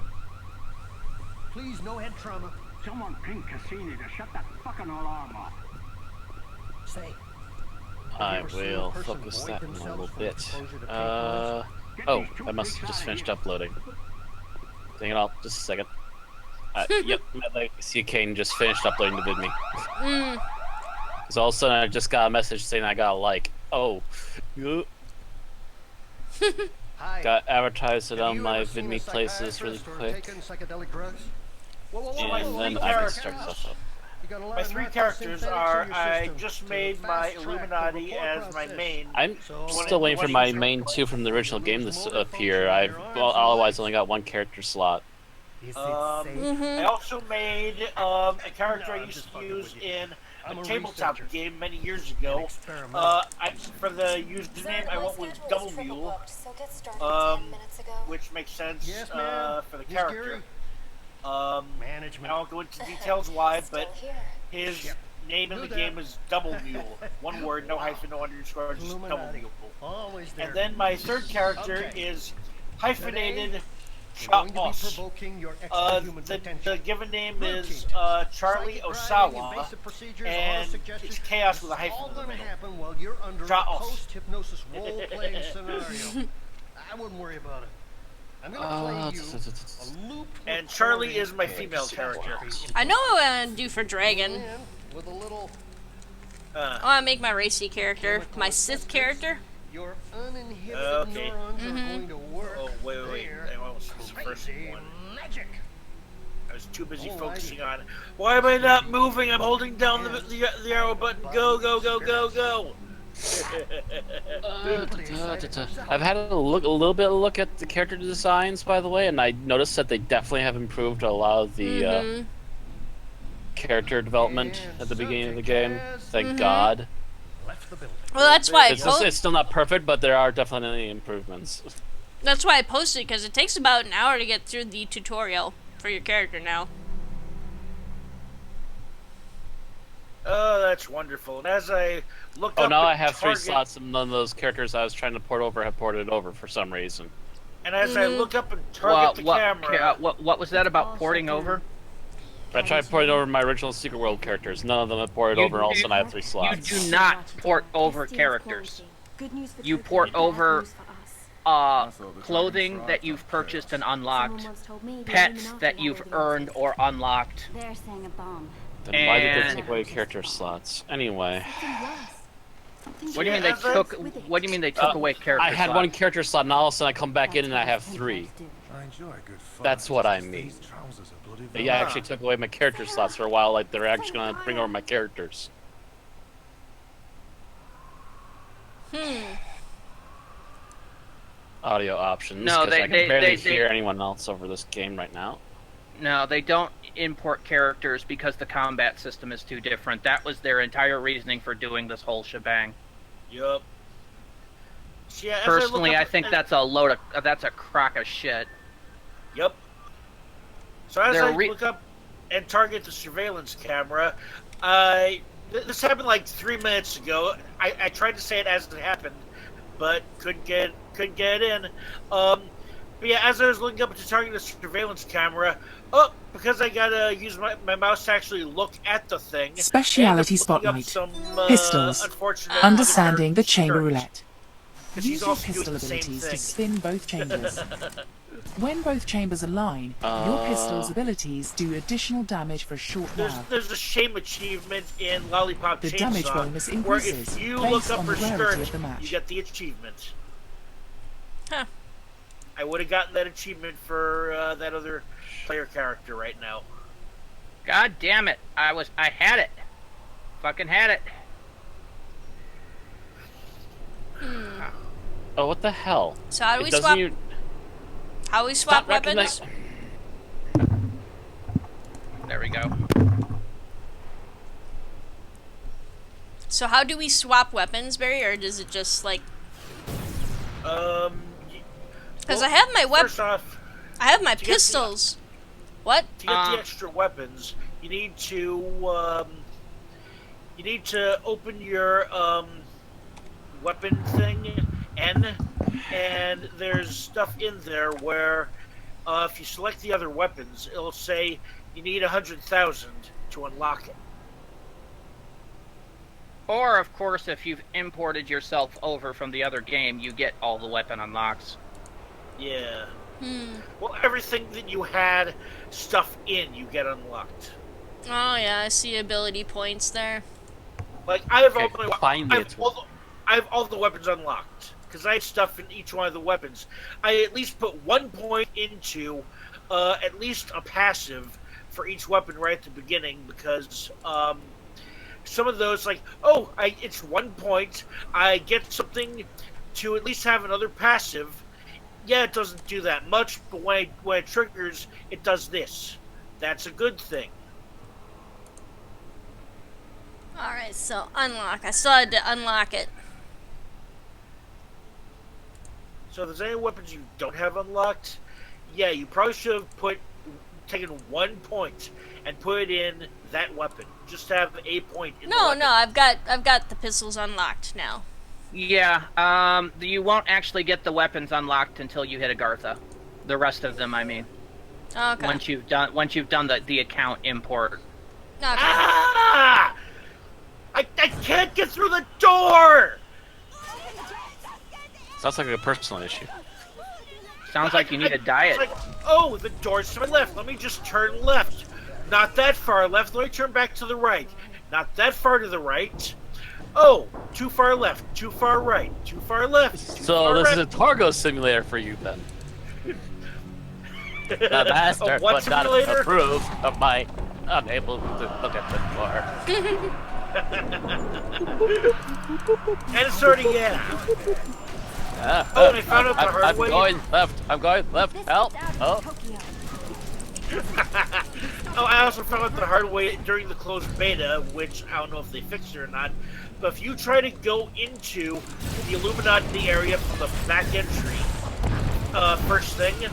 Please, no head trauma. Someone ping Cassini to shut that fucking alarm off. Say, I ever seen a will person focus void that in a themselves little from bit. exposure to paint Oh, I must have just finished uploading. Dang it all, just a second. Yep, my see Kane just finished uploading the VidMe. Because all of a sudden I just got a message saying I got a like. Oh. Hi. Got advertised it Have on you my ever seen a VidMe places really psychiatrist or quick. taken psychedelic drugs? Whoa, And then I can start stuff up. You got a lot My of three narco characters synthetics are, in your I system just to made my fast-track the Illuminati report as my process. main. I'm So- still waiting for my main 2 from the original game to appear. I've otherwise only got 1 character slot. I also made a character I used to use in I'm a a tabletop researcher. game many years ago. Experimental. For the username, I went with Double Mule, which makes sense Yes, ma'am. for the Yes, character. I Management. won't go into details why, but his name in Knew the that. game is Double Mule. One word, no hyphen, no underscore, just Double Illuminati. Mule. Always there. And then my third character Okay. is hyphenated We're going to be boss. provoking your extra-human The potential. given name Routine is tests, Charlie psychic Osawa, writing, invasive procedures, and auto-suggestion. it's chaos with a This is hyphen all in the going to middle. happen while you're under a Chaos. post-hypnosis role-playing scenario. I wouldn't worry about it. I'm going to play you a loop. And Charlie is my female character. I know what I want to do for Dragon. And with a little I want to make my racy character, my Sith character. your uninhibited Okay. neurons are going to work. Oh, wait. There. That was the first Crazy one. magic. I was too busy Oh, focusing on, why am I not moving? I'm holding down the arrow button. Go, go, go, go, go. I've had a little bit of look at the character designs, by the way, and I noticed that they definitely have improved a lot of the character development at the beginning of the game. Thank God. Left the building. Well, that's why It's still not perfect, but there are definitely improvements. that's why I posted, because it takes about an hour to get through the tutorial for your character now. Oh, that's wonderful. And as I look up now at I have 3 target, slots, and none of those characters I was trying to port over have ported over for some reason. and as I look up and target the camera, What was that about porting over? I tried porting over my original Secret World characters. None of them have ported over, and all of a sudden I have 3 slots. You do not port over characters. You port over clothing that you've purchased and unlocked, pets that you've earned or unlocked. They're saying a bomb. Then why did they take away character slots? Anyway. What do you mean they took? What do you mean they took away character I had slots? 1 character slot, and all of a sudden I come back in and I have 3. I enjoy a good fight. That's what I mean. These trousers are bloody They actually took away my character slots for a while, like they're actually going to bring over my characters. Audio options, No, because they- I can they- barely they- hear anyone else over this game right now. No, they don't import characters because the combat system is too different. That was their entire reasoning for doing this whole shebang. yup. See, as Personally, I I look up think that's a crock of shit. Yep. So as They're I look up and target the surveillance camera, this happened like 3 minutes ago. I tried to say it as it happened, but couldn't get it in. But yeah, as I was looking up to target the surveillance camera, because I gotta use my mouse to actually look at the thing. Speciality I ended up looking up spotlight. some, Pistols. unfortunate Understanding the other chamber characters. roulette. 'Cause he's Use your also doing pistol the same abilities thing. to spin both chambers. When both chambers align, your pistol's abilities do additional damage for a short while. There's a shame achievement in Lollipop The Chainsaw damage bonus where increases if you based look up on her the rarity skirt, of the match. you get the achievement. Huh. I would have gotten that achievement for that other player character right now. God damn it! I had it. Fucking had it. Oh, what the hell? So how do It we doesn't swap? even- How do we swap Stop weapons? There we go. So how do we swap weapons, Barry, or does it just like? Because I have my First off, I have my to get the- pistols. What? to get the extra weapons, you need to open your weapon thing, N, and there's stuff in there where if you select the other weapons, it'll say you need 100,000 to unlock it. Or, of course, if you've imported yourself over from the other game, you get all the weapon unlocks. Yeah. Well, everything that you had stuff in, you get unlocked. Oh yeah, I see ability points there. Like I have Okay, all find I it. have all the weapons unlocked because I have stuff in each one of the weapons. I at least put 1 point into at least a passive for each weapon right at the beginning because some of those it's 1 point. I get something to at least have another passive. Yeah, it doesn't do that much, but when it triggers, it does this. That's a good thing. Alright, so unlock. I still had to unlock it. So if there's any weapons you don't have unlocked, yeah, you probably should have taken 1 point and put it in that weapon. Just have a point in the No, weapon. no, I've got the pistols unlocked now. Yeah, you won't actually get the weapons unlocked until you hit Agartha. The rest of them, I mean. Okay. Once you've done the account import. Okay. Ah! I can't get through the door! Sounds like a personal issue. Sounds like you need a diet. It's like, oh, the door's to my left. Let me just turn left. Not that far left. Let me turn back to the right. Not that far to the right. Oh, too far left. Too far right. Too far left. So this is a Torgo simulator for you then. The master, what but not simulator? approved of my unable to look at the door. And it's already Oh, and I found out the hard way. I'm going left. I'm going left. Help! Oh. Oh, I also found out the hard way during the closed beta, which I don't know if they fixed it or not. But if you try to go into the Illuminati area from the back entry, first thing, it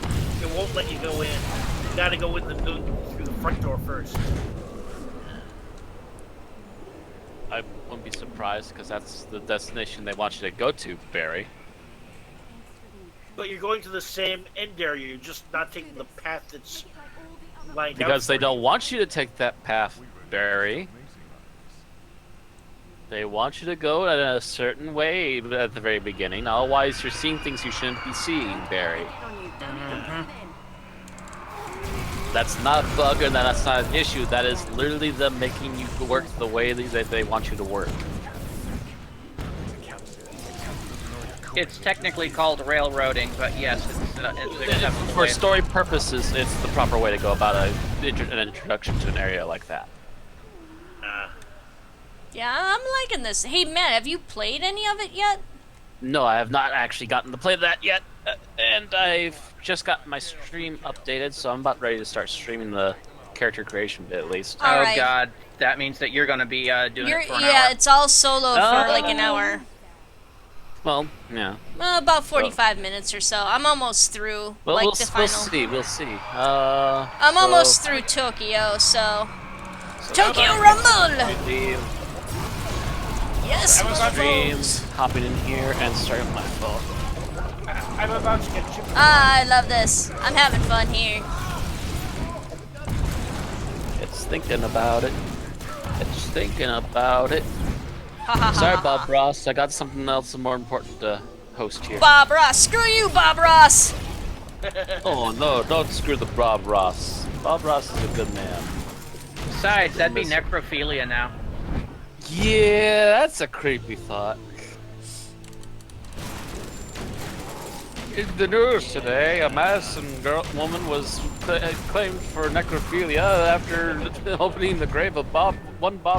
won't let you go in. You gotta go in through the front door first. I wouldn't be surprised because that's the destination they want you to go to, Barry. But you're going to the same end area. You're just not taking the path that's lined out. Because they don't want you to take that path, Barry. They want you to go in a certain way at the very beginning. Otherwise, you're seeing things you shouldn't be seeing, Barry. That's not a bug and that's not an issue. That is literally them making you work the way that they want you to work. It's technically called railroading, but yes, it's for story purposes, it's the proper way to go about an introduction to an area like that. Yeah, I'm liking this. Hey, Matt, have you played any of it yet? No, I have not actually gotten to play that yet, and I've just got my stream updated, so I'm about ready to start streaming the character creation bit at least. All oh right. God, that means that you're gonna be doing it for an hour. Yeah, it's all solo for like an hour. Well, yeah. About 45 minutes or so. I'm almost through. Well, like we'll, the final. we'll see. I'm almost through Tokyo, so Tokyo Rumble. Yes, Streams, hopping in here and starting my phone. I'm about to get you. I love this. I'm having fun here. It's thinking about it. It's thinking about it. Ha ha Sorry, ha. Bob Ross. I got something else more important to host here. Bob Ross. Screw you, Bob Ross. Oh no! Don't screw the Bob Ross. Bob Ross is a good man. Besides, that'd be necrophilia now. Yeah, that's a creepy thought. In the news today, a Madison woman was claimed for necrophilia after opening the grave of Bob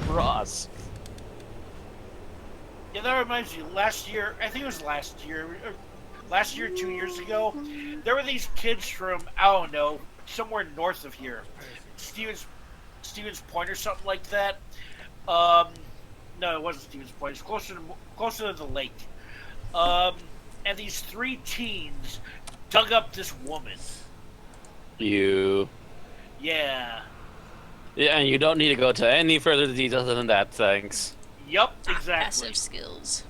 Ross. Yeah, that reminds you. Last year, I think it was last year, 2 years ago, there were these kids from, I don't know, somewhere north of here, Stevens Point or something like that. No, it wasn't Stevens Point. It's closer to the lake. And these 3 teens dug up this woman. You. Yeah. Yeah, and you don't need to go to any further details than that, thanks. Yup, exactly. Passive skills.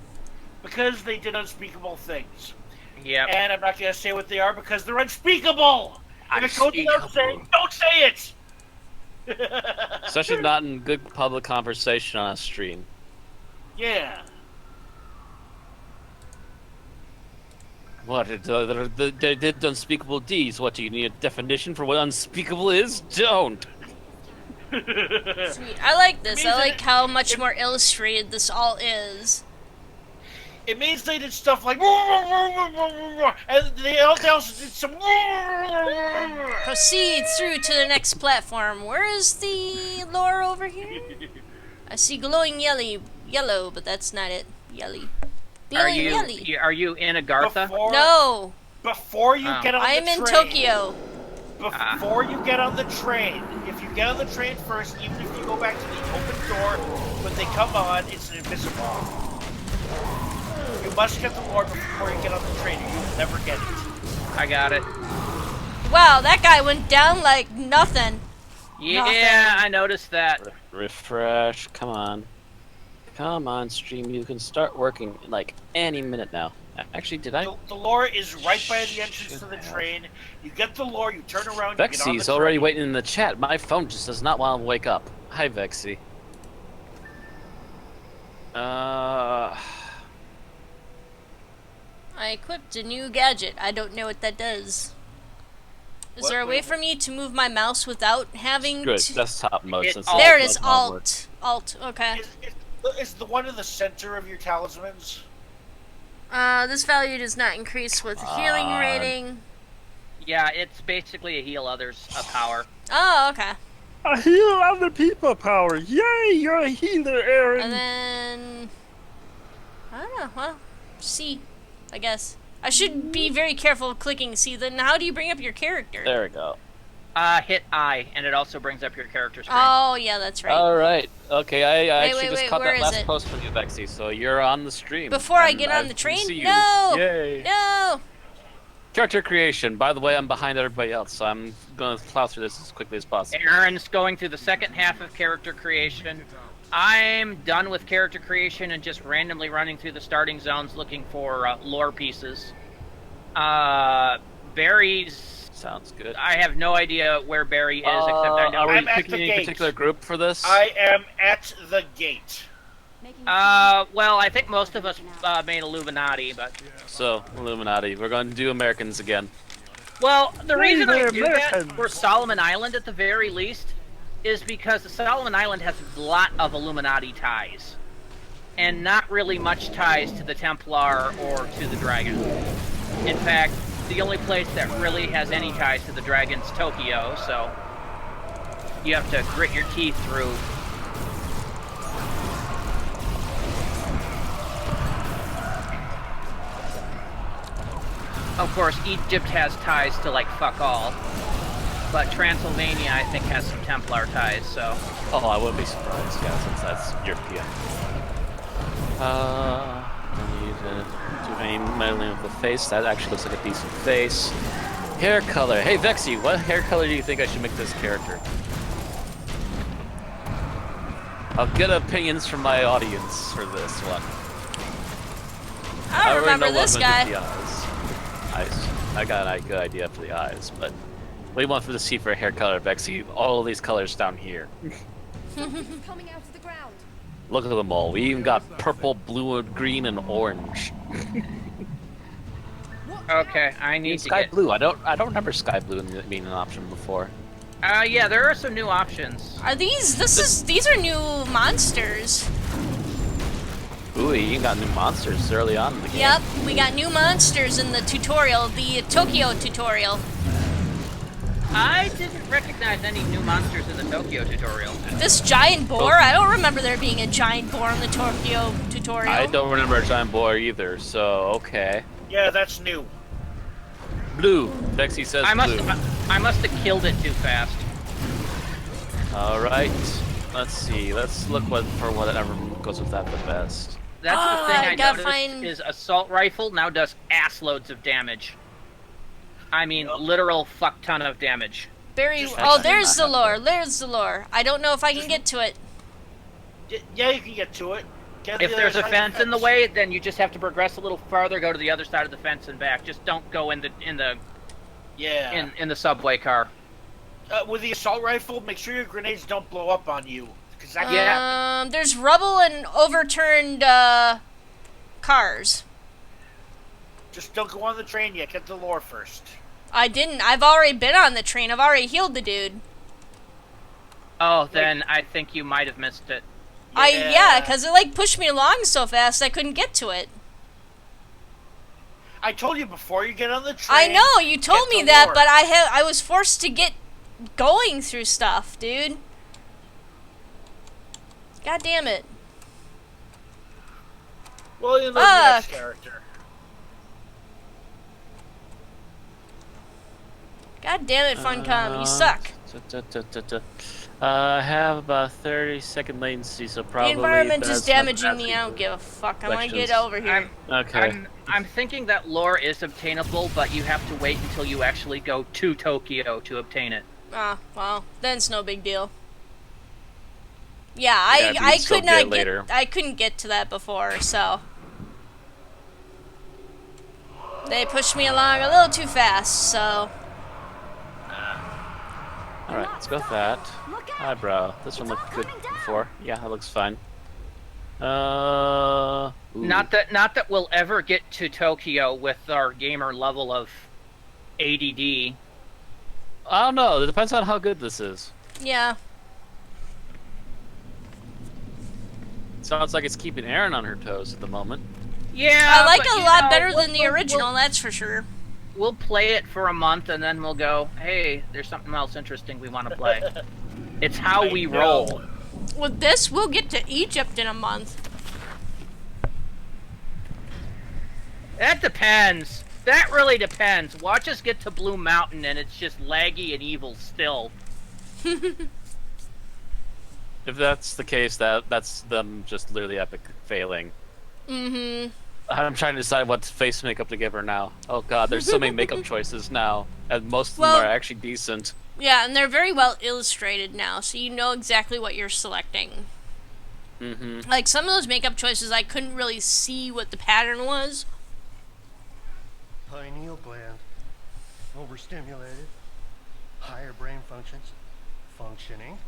Because they did unspeakable things. Yep. And I'm not going to say what they are because they're unspeakable! If it goes without saying, don't say it! Especially not in good public conversation on a stream. Yeah. What? They did unspeakable deeds. What, do you need a definition for what unspeakable is? Don't! Sweet. I like this. I like how much more illustrated this all is. It means they did stuff like and they also did some Proceed through to the next platform. Where is the lore over here? I see glowing yellow, but that's not it. Yelly. Are you in Agartha? No. Before you get on the train. I'm in Tokyo. Before you get on the train, if you get on the train first, even if you go back to the open door, when they come on, it's an invisible. You must get the lore before you get on the train, or you'll never get it. I got it. Wow, that guy went down like nothing. Yeah, I noticed that. Refresh, come on. Come on, stream. You can start working like any minute now. Actually, did I? The lore is right by the entrance to the train. You get the lore, you turn around, you get on the Vexy's train. already waiting in the chat. My phone just does not want to wake up. Hi, Vexy. I equipped a new gadget. I don't know what that does. Is there a way for me to move my mouse without having Good. to... Desktop mode. There it is. Alt. Alt. Okay. Is the one in the center of your talismans? This value does not increase with healing rating. Yeah, it's basically a heal others power. Oh, okay. A heal other people power. Yay, you're a healer, Aaron. And then... I don't know. Well, C, I guess. I should be very careful of clicking C. Then how do you bring up your character? There we go. Hit I, and it also brings up your character screen. Oh, yeah, that's right. All right. Okay, I Wait, actually wait, just caught where that is last it? post from you, Vexy, so you're on the stream. Before I and get on the can train? see you. No! Yay! No! Character creation. By the way, I'm behind everybody else, so I'm going to plow through this as quickly as possible. Aaron's going through the second half of character creation. I'm done with character creation and just randomly running through the starting zones looking for lore pieces. Barry's... Sounds good. I have no idea where Barry is, except I know... Are we I'm at picking the any gate. particular group for this? I am at the gate. Well, I think most of us made Illuminati, but... So, Illuminati. We're going to do Americans again. Well, the Hey, reason I they're do that, Americans. for Solomon Island at the very least, is because Solomon Island has a lot of Illuminati ties. And not really much ties to the Templar or to the Dragon. In fact, the only place that really has any ties to the Dragon's Tokyo, so you have to grit your teeth through. Of course, Egypt has ties to, like, fuck all. But Transylvania, I think, has some Templar ties, so... Oh, I wouldn't be surprised, yeah, since that's European. I need to do any modeling of the face. That actually looks like a decent face. Hair color. Hey, Vexy, what hair color do you think I should make this character? I'll get opinions from my audience for this one. I don't already remember know what this I'm gonna guy. do for the eyes. I got a good idea for the eyes, but what do you want to see for a hair color, Vexy? All of these colors down here. Coming out of the ground. Look at them all. We even got purple, blue, green, and orange. Okay, I need to Sky get... blue. I don't remember sky blue being an option before. yeah, there are some new options. Are these... These are new monsters. Ooh, you even got new monsters early on in the game. Yep, we got new monsters in the tutorial, the Tokyo tutorial. I didn't recognize any new monsters in the Tokyo tutorial. This giant boar, I don't remember there being a giant boar in the Tokyo tutorial. I don't remember a giant boar either, so okay. Yeah, that's new. Blue. Vexy says blue. I must have killed it too fast. Alright. Let's see. Let's look for whatever goes with that the best. That's the thing I gotta noticed find... is assault rifle now does ass loads of damage. I mean, literal fuck ton of damage. Barry, oh, there's the lore. There's the lore. I don't know if I can get to it. Yeah, you can get to it. If there's a fence in the way, then you just have to progress a little farther, go to the other side of the fence and back. Just don't go in the subway car. With the assault rifle, make sure your grenades don't blow up on you. There's rubble and overturned cars. Just don't go on the train yet. Get the lore first. I didn't. I've already been on the train. I've already healed the dude. Oh, then I think you might have missed it. Yeah, because it like pushed me along so fast I couldn't get to it. I told you before you get on the train. I know, you told me that, but I was forced to get going through stuff, dude. God damn it. Well, you know the next character. God damn it, Funcom, you suck. I have about 30-second latency, so probably... The environment is damaging me, I don't give a fuck. I want to get over here. I'm thinking that lore is obtainable, but you have to wait until you actually go to Tokyo to obtain it. Ah, well, then it's no big deal. Yeah, Yeah, but I you'd still could get not it later. I couldn't get to that before, so they pushed me along a little too fast. So All right, let's go with that. Eyebrow. This one looked good before. Yeah, that looks fine. Ooh. Not that we'll ever get to Tokyo with our gamer level of ADD. I don't know. It depends on how good this is. yeah, Sounds like it's keeping Erin on her toes at the moment. Yeah, I like but, it a you lot know, better than the we'll- original. That's for sure. We'll play it for a month and then we'll go, hey, there's something else interesting we want to play. It's how we roll. With this, we'll get to Egypt in a month. That depends. That really depends. Watch us get to Blue Mountain and it's just laggy and evil still. If that's the case, that's them just literally epic failing. Mm-hmm. I'm trying to decide what face makeup to give her now. Oh god, there's so many makeup choices now, and most of them Well- are actually decent. Yeah, and they're very well illustrated now, so you know exactly what you're selecting. Mm-hmm. Like, some of those makeup choices, I couldn't really see what the pattern was. Pineal gland. Overstimulated. Higher brain functions. Functioning.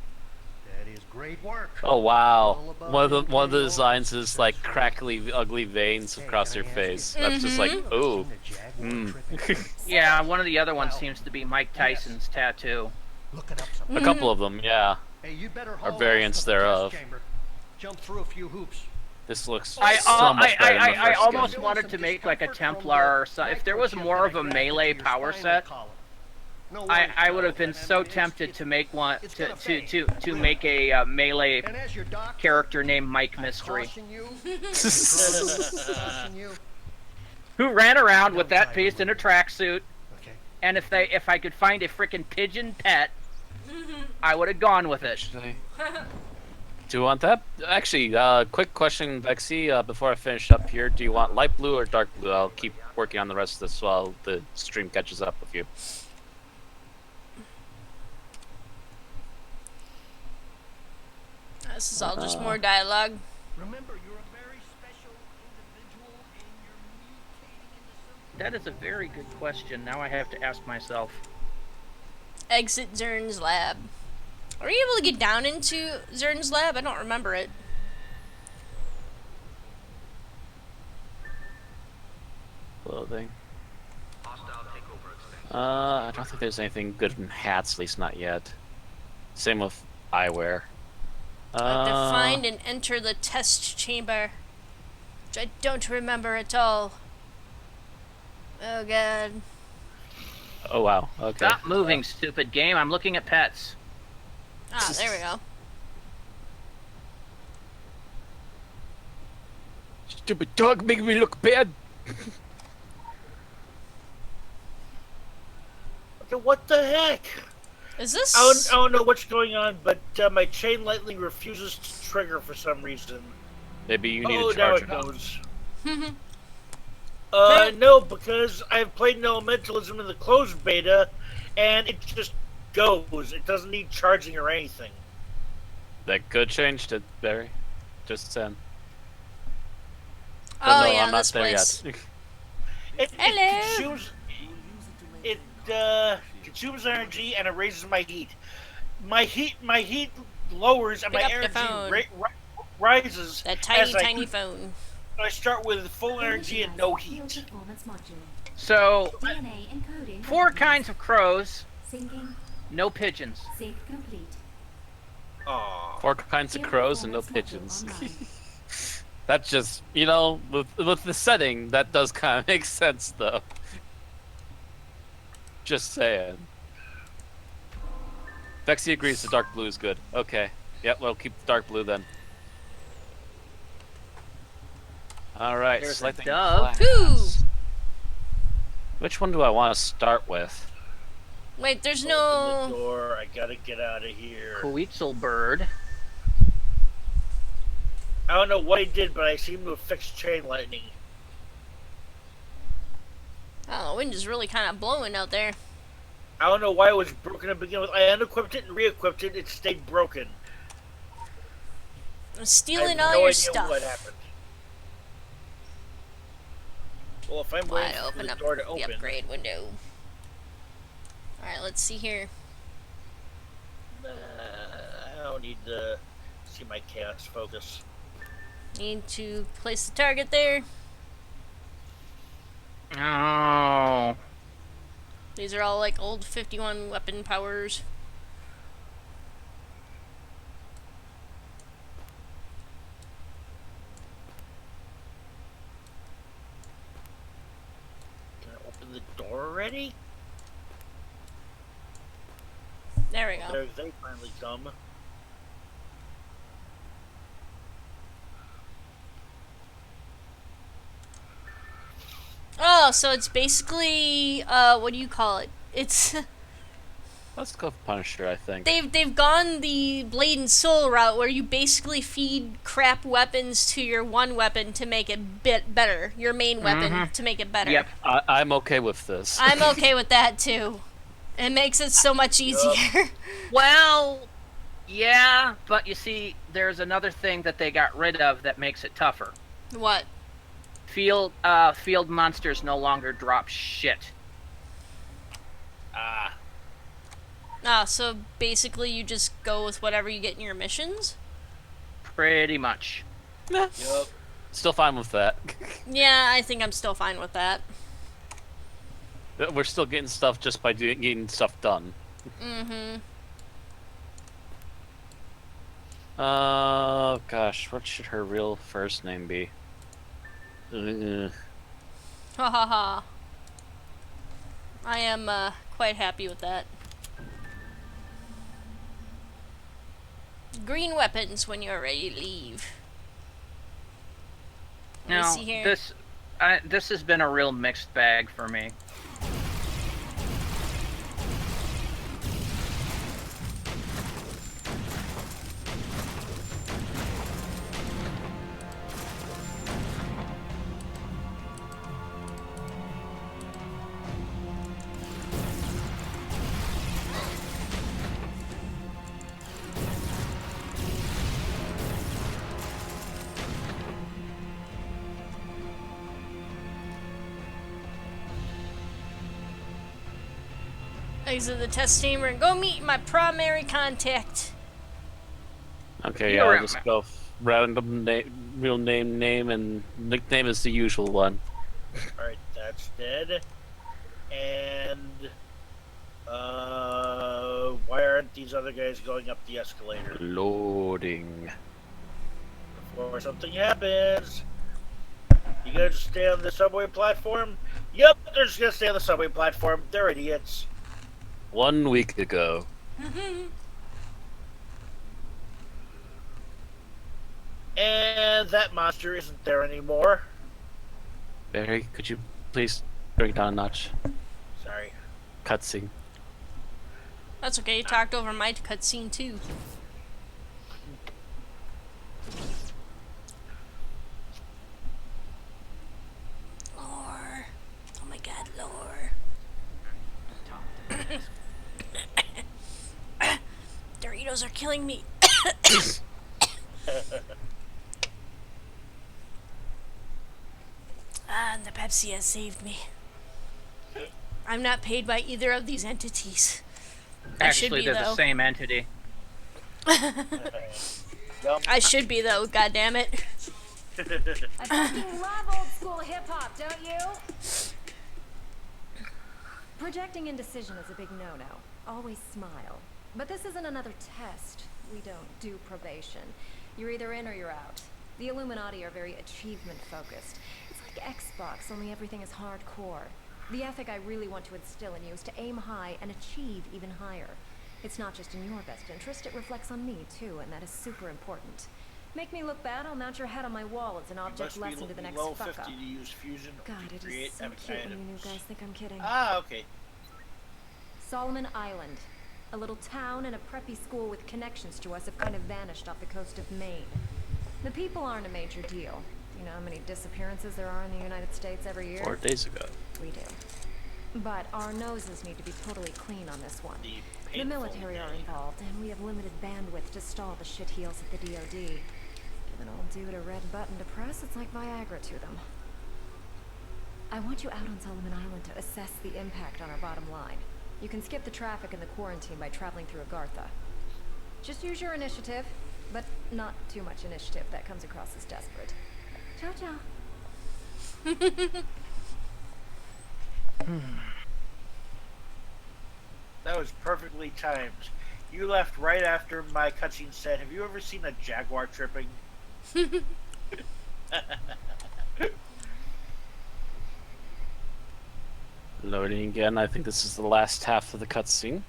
That is great work. Oh wow, one of the designs is like crackly, ugly veins across your face. That's just like, ooh. Yeah, one of the other ones seems to be Mike Tyson's tattoo. A couple of them, yeah, Hey, you better are haul variants ass to the thereof. test chamber. Jump through a few hoops. This looks I so much better than the I first almost game. wanted to make like a Templar or something. If there was more of a melee power set, I would have been so tempted to make one to make a melee character named Mike Mystery, who ran around with that piece in a tracksuit. And if I could find a frickin' pigeon pet, I would have gone with it. Do you want that? Actually, quick question, Vexy, before I finish up here. Do you want light blue or dark blue? I'll keep working on the rest of this while the stream catches up with you. This is all just more dialogue. Remember, you're a very special individual and you're mutating into something. That is a very good question. Now I have to ask myself. Exit Zern's lab. Are you able to get down into Zern's lab? I don't remember it. Clothing. I don't think there's anything good in hats, at least not yet. Same with eyewear. To find and enter the test chamber, which I don't remember at all. Oh god. Oh wow, okay. Stop moving, stupid game. I'm looking at pets. Ah, there we go. Stupid dog making me look bad. What the heck? Is this? I don't know what's going on, but my chain lightning refuses to trigger for some reason. Maybe you need Oh, a now charger. it goes. No, because I've played an Elementalism in the closed beta, and it just goes. It doesn't need charging or anything. That could change to Barry. Just saying. But Oh no, yeah, I'm not this there place. yet. Hello. It consumes energy and it raises my heat. My heat lowers and Pick my up the energy phone. rises. That as tiny phone. I start with full energy and no heat. So, DNA encoding. 4 kinds of crows, Syncing. no pigeons. Sync complete. Aww. 4 kinds of crows and no pigeons. That just, you know, with the setting, that does kind of make sense, though. Just saying. Vexy agrees the dark blue is good. Okay. Yep, we'll keep the dark blue then. Alright, There's a selecting dove. class. Which one do I want to start with? Wait, there's Open no. the door. I gotta get out of here. Quetzalbird. I don't know what he did, but I seem to have fixed chain lightning. Oh, the wind is really kind of blowing out there. I don't know why it was broken to begin with. I unequipped it and re-equipped it. It stayed broken. Stealing I have all no your idea stuff. what happened. Well, if I'm Why waiting for open the up door to the open, upgrade window? Alright, let's see here. I don't need to see my chaos focus. Need to place the target there. Oh. These are all like old 51 weapon powers. Can I open the door already? There we go. There they finally come. Oh, so it's basically what do you call it? It's Let's go for Punisher, I think. they've gone the Blade and Soul route where you basically feed crap weapons to your one weapon to make it bit better. Your main weapon to make it better. Yep. I'm okay with this. I'm okay with that too. It makes it so much easier. Well, yeah, but you see, there's another thing that they got rid of that makes it tougher. What? Field monsters no longer drop shit. Ah. Ah, so basically you just go with whatever you get in your missions? Pretty much. Yup. Still fine with that. Yeah, I think I'm still fine with that. We're still getting stuff just by getting stuff done. Mm-hmm. Gosh, what should her real first name be? Ha ha ha. I am quite happy with that. Green weapons when you're ready to leave. Let me Now, see here. this has been a real mixed bag for me. Exit the test chamber and go meet my primary contact. Okay, yeah, I'll just go random real name, and nickname is the usual one. Alright, that's dead. And why aren't these other guys going up the escalator? Loading. Before something happens. You gonna just stay on the subway platform? Yep, they're just gonna stay on the subway platform. They're idiots. 1 week ago. And that monster isn't there anymore. Barry, could you please bring it down a notch? Sorry. Cutscene. That's okay, you talked over my cutscene too. Lore. Oh my god, lore. Doritos are killing me. And the Pepsi has saved me. I'm not paid by either of these entities. Actually, they're the same entity. I should be though, goddammit. I fucking love old school hip hop, don't you? Projecting indecision is a big no-no. Always smile. But this isn't another test. We don't do probation. You're either in or you're out. The Illuminati are very achievement-focused. It's like Xbox, only everything is hardcore. The ethic I really want to instill in you is to aim high and achieve even higher. It's not just in your best interest, it reflects on me too, and that is super important. Make me look bad, I'll mount your head on my wall as an object lesson to the next low fuck 50 up. to use fusion God, to it create is so epic cute when you new items. guys think I'm kidding. Ah, okay. Solomon Island. A little town and a preppy school with connections to us have kind of vanished off the coast of Maine. The people aren't a major deal. You know how many disappearances there are in the United States every year? 4 days ago. We do. But our noses need to be totally clean on this one. The military are involved, and we have limited bandwidth to stall the shitheels at the DoD. It'll do to red button to press, it's like Viagra to them. I want you out on Solomon Island to assess the impact on our bottom line. You can skip the traffic and the quarantine by traveling through Agartha. Just use your initiative, but not too much initiative. That comes across as desperate. Ciao, ciao. That was perfectly timed. You left right after my cutscene said, "Have you ever seen a jaguar tripping?" Loading again. I think this is the last half of the cutscene.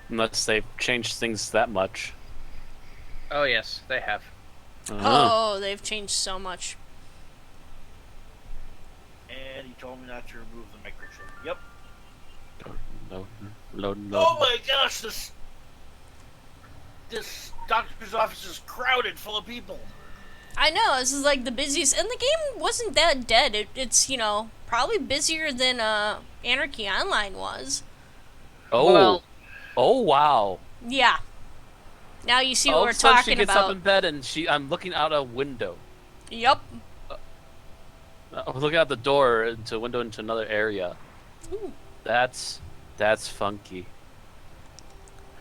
Unless they've changed things that much. Oh yes, they have. Oh, they've changed so much. And he told me not to remove the microchip. Yep. Load. Oh my gosh, this doctor's office is crowded, full of people. I know, this is like the busiest, and the game wasn't that dead. It's, you know, probably busier than Anarchy Online was. Oh. Well, oh wow. Yeah. Now you see what All we're of a sudden talking she gets about. up in bed and I'm looking out a window. Yep. I'm looking out the door into a window into another area. Ooh. That's funky.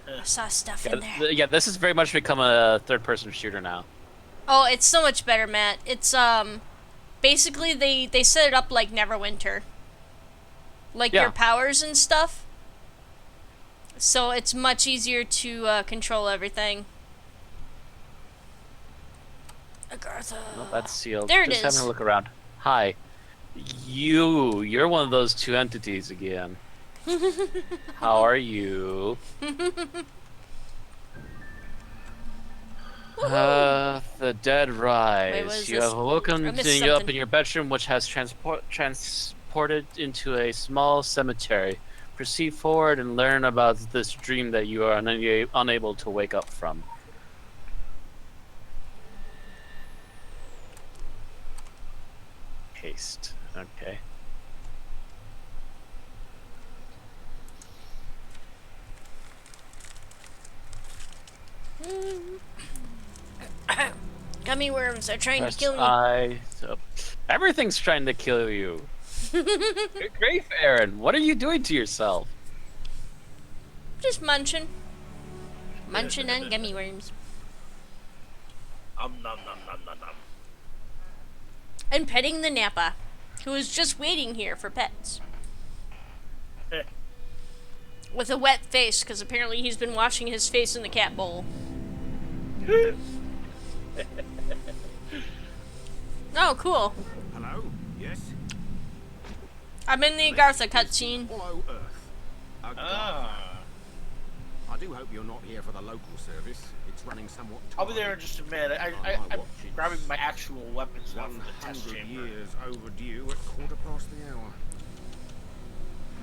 I saw stuff in there. Yeah, this has very much become a third-person shooter now. Oh, it's so much better, Matt. It's basically they set it up like Neverwinter. Like your powers and stuff. So it's much easier to control everything. Agartha. No, that's sealed. There it Just is. having a look around. Hi. You're one of those two entities again. How are you? The dead rise. Wait, what is you this? have awoken I missed sitting up something. in your bedroom, which has transported into a small cemetery. Proceed forward and learn about this dream that you are unable to wake up from. Haste. Okay. Gummy worms are trying Press to kill me. I. So, everything's trying to kill you. Good grief, Aaron. What are you doing to yourself? Just munching. Munching on gummy worms. Nom nom nom nom nom. And petting the Nappa, who is just waiting here for pets. With a wet face, because apparently he's been washing his face in the cat bowl. Oh, cool. Hello? Yes? I'm in the Agartha cutscene. Hollow Earth. I do hope you're not here for the local service. It's running somewhat I'll be there in just a minute. I'm grabbing my actual weapons now from the test 100 chamber. years overdue at 1:15 hour.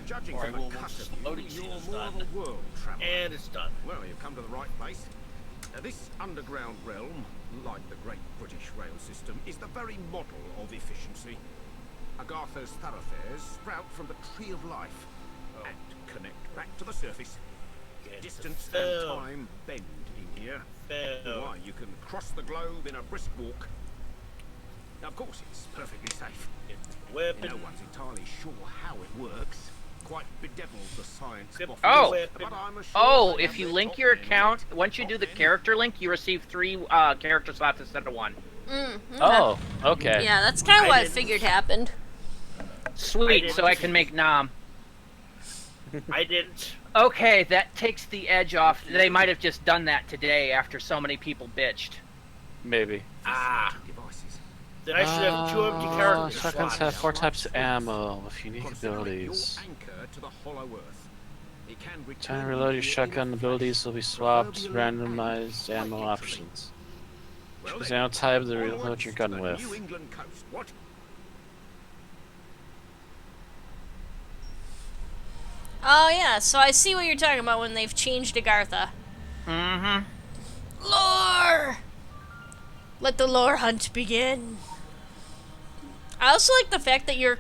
Judging Alright, from well, the cut once of the you, loading you're screen is more of done. a world traveler. And it's done. Well, you've come to the right place. This underground realm, like the great British rail system, is the very model of efficiency. Agartha's thoroughfares sprout from the Tree of Life and connect back to the surface. Distance and time bend in here. Why, you can cross the globe in a brisk walk. Now, of course, it's perfectly safe. Weapon. No one's entirely sure how it works. Quite bedevils the science. Oh, but I'm assured oh! they If have you their link top your men account, once you do the character link, you receive 3 character slots instead of 1. Okay. Oh, okay. Yeah, that's kind of what I figured happened. Sweet, so I can make Nom. I didn't. Okay, that takes the edge off. They might have just done that today after so many people bitched. Maybe. Then I should have 2 empty character Shotguns slots. have 4 types of ammo with unique abilities. anchor to the Hollow Earth. It can Time to reload your shotgun abilities will be swapped, randomized ammo options. Choose ammo type to reload your gun with. New England coast. What? Oh yeah, so I see what you're talking about when they've changed Agartha. Mm-hmm. Lore! Let the lore hunt begin. I also like the fact that your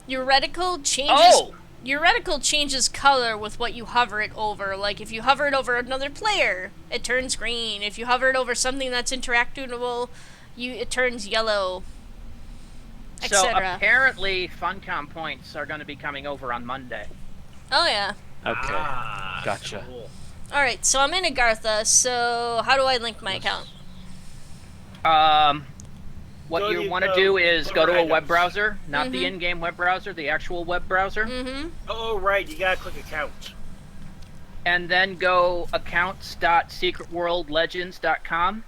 reticle changes your reticle changes color with what you hover it over. Like, if you hover it over another player, it turns green. If you hover it over something that's interactable, it turns yellow, So etc. apparently, Funcom points are going to be coming over on Monday. Oh, yeah. Okay. Gotcha. Cool. Alright, so I'm in Agartha, so how do I link my account? What Go you to, want to do is go to a items. web browser, not the Mhm. in-game web browser, the actual web browser, Mm-hmm. Oh, right, you gotta click account. and then go accounts.secretworldlegends.com.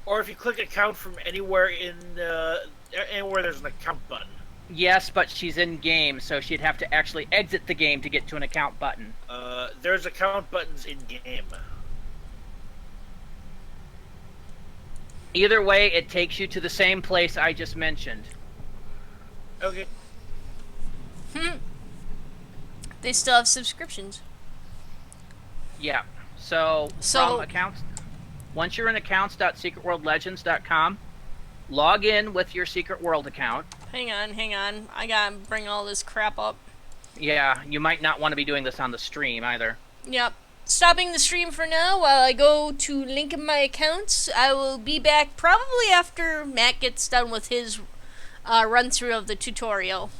Or if you click account from anywhere anywhere there's an account button. Yes, but she's in game, so she'd have to actually exit the game to get to an account button. There's account buttons in game. Either way, it takes you to the same place I just mentioned. Okay. They still have subscriptions. Yeah. So from accounts, once you're in accounts.secretworldlegends.com, log in with your Secret World account. Hang on. I gotta bring all this crap up. Yeah, you might not want to be doing this on the stream either. Yep. Stopping the stream for now while I go to link my accounts. I will be back probably after Matt gets done with his run-through of the tutorial.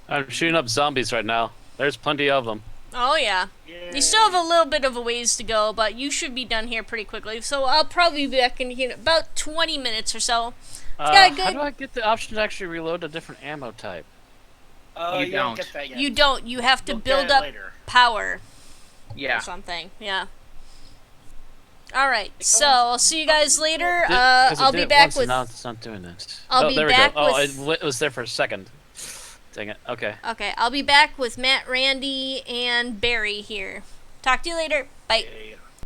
I'm shooting up zombies right now. There's plenty of them. Oh, yeah. You still have a little bit of a ways to go, but you should be done here pretty quickly. So I'll probably be back in here in about 20 minutes or so. It's got a good... How do I get the option to actually reload a different ammo type? You don't get that yet. You don't. You have to You'll build get it up later. power. Yeah. Or something. Yeah. Alright, so I'll see you guys later. 'Cause it I'll did be it back once and with... now it's not doing it. I'll be there back we go. with... Oh, it was there for a second. Dang it. Okay. Okay, I'll be back with Matt, Randy, and Barry here. Talk to you later. Bye. Okay.